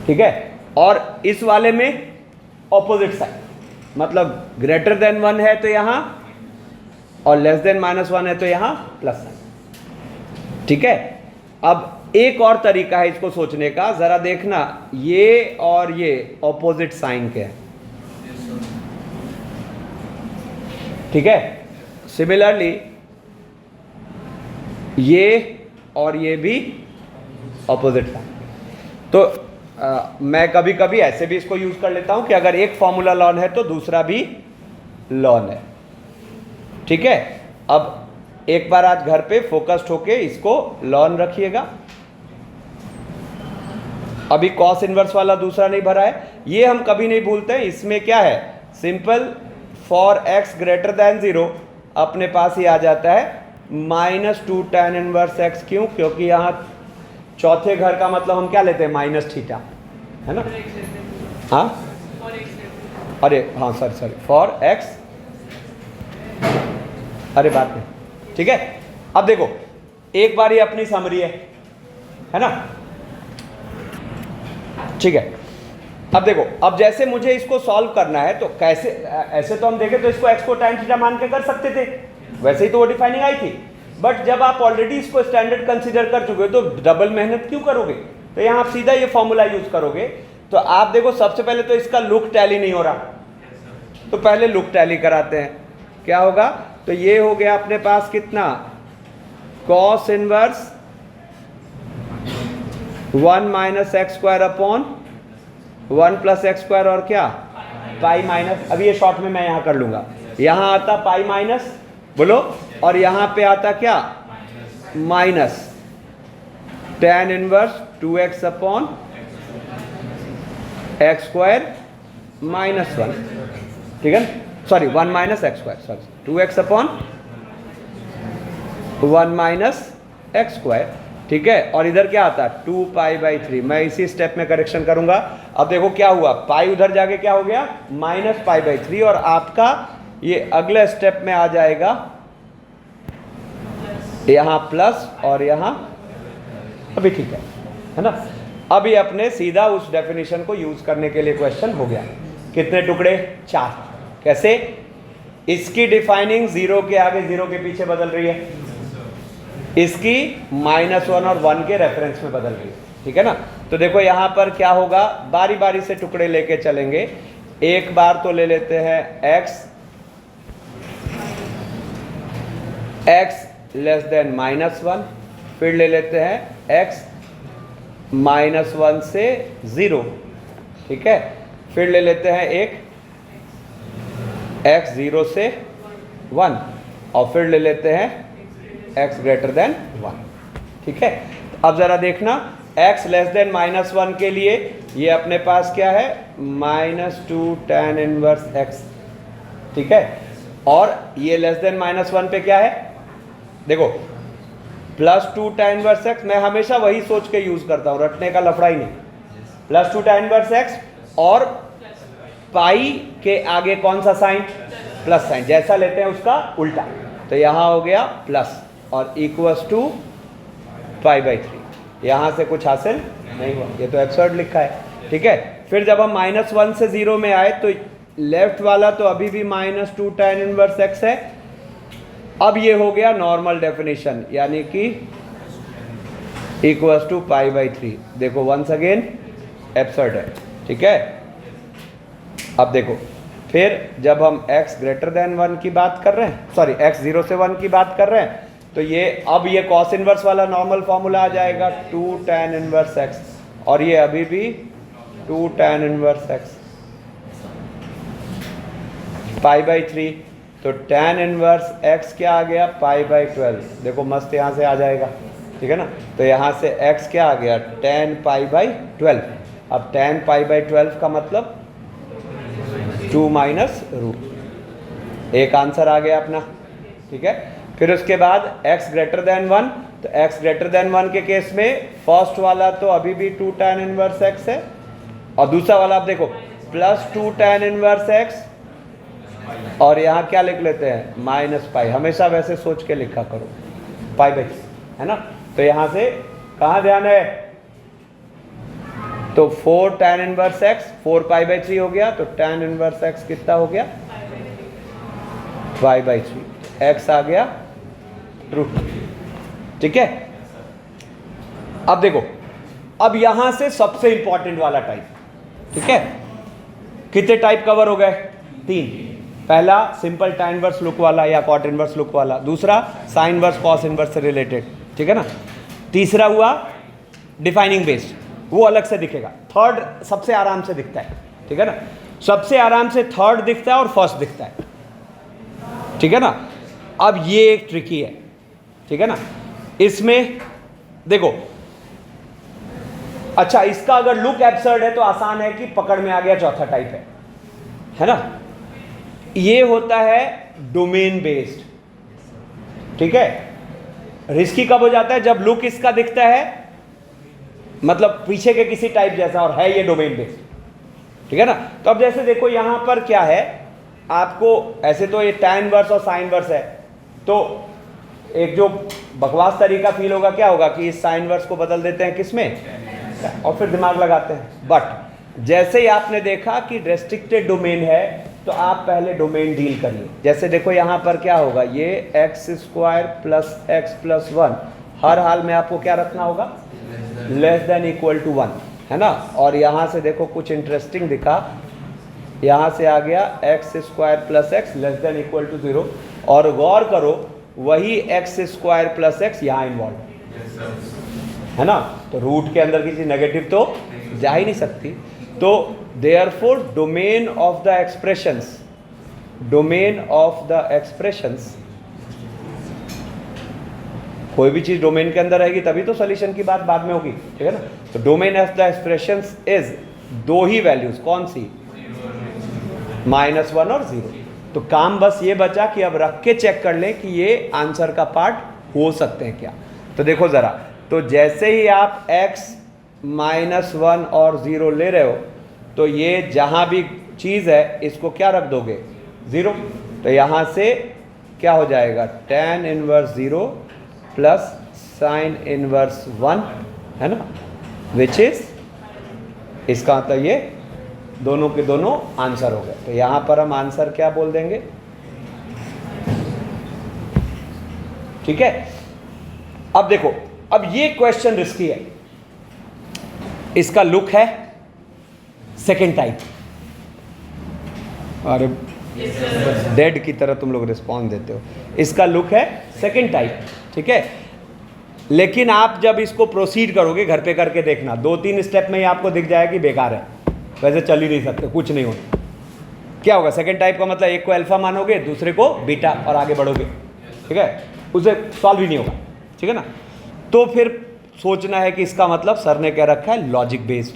Speaker 1: ठीक है। और इस वाले में ऑपोजिट साइन, मतलब ग्रेटर देन 1 है तो यहां, और लेस देन -1 है तो यहां प्लस साइन, ठीक है। अब एक और तरीका है इसको सोचने का, जरा देखना, ये और ये ऑपोजिट साइन के हैं, ठीक है। सिमिलरली ये और ये भी ऑपोजिट साइन, तो मैं कभी कभी ऐसे भी इसको यूज कर लेता हूं कि अगर एक फॉर्मूला लॉन है तो दूसरा भी लॉन है, ठीक है। अब एक बार आज घर पे फोकस्ड होके इसको लॉन रखिएगा। अभी कॉस इनवर्स वाला दूसरा नहीं भरा है, ये हम कभी नहीं भूलते हैं। इसमें क्या है, simple for x greater then 0 अपने पास ही आ जाता है -2 tan इनवर्स x। क्यों, क्योंकि यहां चौथे घर का मतलब हम क्या लेते हैं, माइनस थीटा, है ना। हाँ अरे हाँ सॉरी फॉर x, अरे बात नहीं, ठीक है। अब देखो एक बार ये अपनी समरी है ना, ठीक है। अब देखो, अब जैसे मुझे इसको सॉल्व करना है तो कैसे, ऐसे तो हम देखें तो इसको x को tan थीटा मान के कर सकते थे, वैसे ही तो वो डिफाइनिंग आई थी। बट जब आप ऑलरेडी इसको स्टैंडर्ड कंसीडर कर चुके हो तो डबल मेहनत क्यों करोगे, तो यहाँ आप सीधा ये फॉर्मूला यूज करोगे। तो आप देखो सबसे पहले तो इसका लुक टैली नहीं हो रहा, तो पहले लुक टैली कराते हैं, क्या होगा, तो ये हो गया अपने पास कितना, cos inverse 1 minus x square upon 1 plus x square, और क्या पाई माइनस, अभी ये शॉर्ट में मैं यहाँ कर लूंगा, यहाँ आता पाई माइनस, बोलो, और यहाँ पे आता क्या, minus tan inverse 2x upon x square -1, ठीक है, sorry 1 minus x square, sorry 2x upon 1 minus x square, ठीक है, और इधर क्या आता है 2π/3। मैं इसी स्टेप में करेक्शन करूंगा। अब देखो क्या हुआ, पाई उधर जाके क्या हो गया -π/3, और आपका ये अगले स्टेप में आ जाएगा यहाँ प्लस और यहाँ, अभी ठीक है ना। अभी अपने सीधा उस डेफिनेशन को यूज करने के लिए क्वेश्चन हो गया। कितने टुकड़े 4। कैसे, इसकी डिफाइनिंग 0 के आगे 0 के पीछे बदल रही है, इसकी -1 और 1 के रेफरेंस में बदल रही है, ठीक है ना। तो देखो यहाँ पर क्या होगा, बारी बारी से टुकड़े लेके चलेंगे। एक बार तो ले लेते हैं x <-1, फिर ले लेते हैं x -1 से 0, ठीक है। फिर ले लेते हैं एक x 0 से 1, और फिर ले लेते हैं x <1, ठीक है। अब जरा देखना, x <-1 के लिए ये अपने पास क्या है -2 tan इनवर्स x, ठीक है। और ये <-1 पे क्या है, देखो +2 tan इनवर्स x। मैं हमेशा वही सोच के यूज करता हूँ, रटने का लफड़ा ही नहीं। +2 tan इनवर्स x, और पाई के आगे कौन सा साइन, प्लस साइन, जैसा लेते हैं उसका उल्टा। तो यहाँ हो गया प्लस और इक्वल्स टू π/3। यहाँ से कुछ हासिल नहीं हुआ, ये तो एब्सर्ड लिखा है, ठीक है। फिर जब हम -1 से 0 में आए तो लेफ्ट वाला तो अभी भी -2 tan इनवर्स x है। अब ये हो गया नॉर्मल डेफिनेशन, यानी कि इक्वल्स टू π/3। देखो वंस अगेन एब्सर्ड है, ठीक है। अब देखो फिर जब हम x <1 की बात कर रहे हैं, सॉरी x 0 से 1 की बात कर रहे हैं, तो ये अब ये cos इनवर्स वाला नॉर्मल फॉर्मूला आ जाएगा 2 tan इनवर्स x, और ये अभी भी 2 tan इनवर्स x π/3। तो tan इनवर्स x क्या आ गया π/12। देखो मस्त यहाँ से आ जाएगा, ठीक है ना। तो यहाँ से x क्या आ गया tan π/12। अब tan π/12 का मतलब 2 -√। एक आंसर आ गया अपना, ठीक है। फिर उसके बाद x <1, तो x <1 के केस में फर्स्ट वाला तो अभी भी 2 tan इनवर्स x है, और दूसरा वाला आप देखो +2 tan इनवर्स x, और यहाँ क्या लिख लेते हैं -π। हमेशा वैसे सोच के लिखा करो, π/3, है ना। तो यहाँ से कहाँ ध्यान है, तो 4 tan इनवर्स x 4 π/3 हो गया, तो tan इनवर्स x कितना हो गया π/3। x आ गया √2, ठीक है। अब देखो, अब यहां से सबसे इंपॉर्टेंट वाला टाइप, ठीक है। कितने टाइप कवर हो गए 3। पहला सिंपल tan इनवर्स लुक वाला या cot इनवर्स लुक वाला, दूसरा sin इनवर्स cos इनवर्स से रिलेटेड, ठीक है ना। तीसरा हुआ डिफाइनिंग बेस्ड, वो अलग से दिखेगा। थर्ड सबसे आराम से दिखता है, ठीक है ना। सबसे आराम से थर्ड दिखता है और फर्स्ट दिखता है, ठीक है ना। अब ये एक ट्रिकी है, ठीक है ना। इसमें देखो, अच्छा इसका अगर लुक एब्सर्ड है तो आसान है कि पकड़ में आ गया, चौथा टाइप है ना। ये होता है डोमेन बेस्ड, ठीक है। रिस्की कब हो जाता है, जब लुक इसका दिखता है मतलब पीछे के किसी टाइप जैसा और है ये डोमेन बेस्ड, ठीक है ना। तो अब जैसे देखो यहां पर क्या है, आपको ऐसे तो ये tan इनवर्स और sin इनवर्स है, तो एक जो बकवास तरीका फील होगा क्या होगा कि इस sin इनवर्स को बदल देते हैं किसमें, और फिर दिमाग लगाते हैं। बट जैसे ही आपने देखा कि रेस्ट्रिक्टेड डोमेन है, तो आप पहले डोमेन डील करिए। जैसे देखो यहाँ पर क्या होगा, ये x² + x + 1, हर हाल में आपको क्या रखना होगा < <1, है ना। और यहाँ से देखो कुछ इंटरेस्टिंग दिखा, यहाँ से आ गया x² + x < 0, और गौर करो वही x² + x यहाँ इन्वॉल्व, है ना। तो रूट के अंदर की चीज नेगेटिव तो जा ही नहीं सकती। तो therefore domain of the expressions, domain of the expressions, कोई भी चीज डोमेन के अंदर रहेगी तभी तो सॉल्यूशन की बात बाद में होगी, ठीक है ना। तो domain of the expressions is दो ही वैल्यूज, कौन सी -1 और 0। तो काम बस ये बचा कि अब रख के चेक कर लें कि ये आंसर का पार्ट हो सकते हैं क्या। तो देखो जरा, तो जैसे ही आप x -1 और 0 ले रहे हो तो ये जहाँ भी चीज़ है इसको क्या रख दोगे, 0। तो यहाँ से क्या हो जाएगा, tan inverse 0 plus sin inverse 1, है ना, विच इज, इसका मतलब ये दोनों के दोनों आंसर हो गए। तो यहाँ पर हम आंसर क्या बोल देंगे, ठीक है। अब देखो, अब ये क्वेश्चन रिस्की है, इसका लुक है सेकेंड टाइप। अरे डेड की तरह तुम लोग रिस्पॉन्स देते हो। इसका लुक है सेकेंड टाइप, ठीक है। लेकिन आप जब इसको प्रोसीड करोगे, घर पे करके देखना, 2-3 स्टेप में ही आपको दिख जाएगा कि बेकार है, वैसे चल ही नहीं सकते, कुछ नहीं होता। क्या होगा, सेकेंड टाइप का मतलब एक को अल्फा मानोगे, दूसरे को बीटा, और आगे बढ़ोगे, ठीक है, उसे सॉल्व ही नहीं होगा, ठीक है ना। तो फिर सोचना है कि इसका मतलब सर ने क्या रखा है, लॉजिक बेस्ड,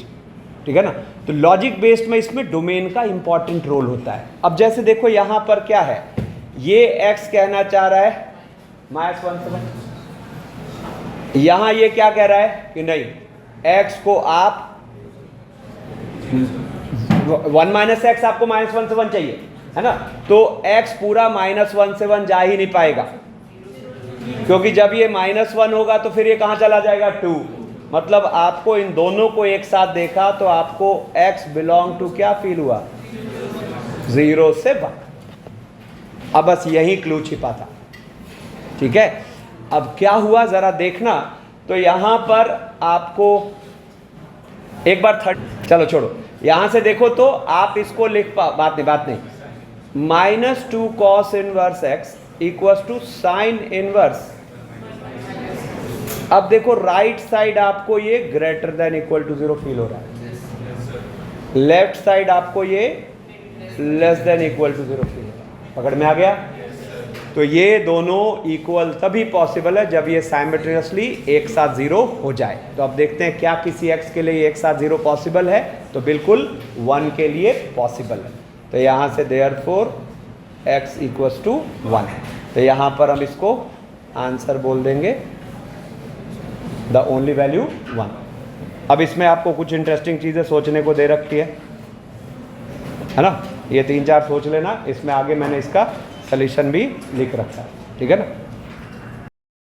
Speaker 1: ठीक है ना। तो लॉजिक बेस्ड में इसमें डोमेन का इंपॉर्टेंट रोल होता है। अब जैसे देखो यहाँ पर क्या है, ये x कहना चाह रहा है -1 से, यहाँ ये क्या कह रहा है कि नहीं, x को आप 1 - x आपको -1 से 1 चाहिए, है ना। तो x पूरा -1 से 1 जा ही नहीं पाएगा, क्योंकि जब ये -1 होगा तो फिर ये कहाँ चला जाएगा, 2। मतलब आपको इन दोनों को एक साथ देखा तो आपको x बिलोंग टू क्या फील हुआ, 0 से 1। अब बस यही क्लू छिपा था, ठीक है। अब क्या हुआ जरा देखना, तो यहां पर आपको एक बार चलो छोड़ो, यहां से देखो तो आप इसको लिख बात नहीं, -2 cos inverse x equals to sine inverse. अब देखो राइट साइड आपको ये greater than equal to 0 feel हो रहा है, लेफ्ट साइड आपको ये less than equal to 0 feel हो रहा है। पकड़ में आ गया। तो ये दोनों इक्वल तभी पॉसिबल है जब ये साइमल्टेनियसली एक साथ 0 हो जाए। तो अब देखते हैं क्या किसी x के लिए एक साथ 0 पॉसिबल है, तो बिल्कुल 1 के लिए पॉसिबल है। तो यहाँ से देयरफॉर x इक्वल्स टू 1, तो यहाँ पर हम इसको आंसर बोल देंगे द ओनली वैल्यू 1। अब इसमें आपको कुछ इंटरेस्टिंग चीज़ें सोचने को दे रखी है ना, ये 3-4 सोच लेना, इसमें आगे मैंने इसका सॉल्यूशन भी लिख रखा है, ठीक है ना।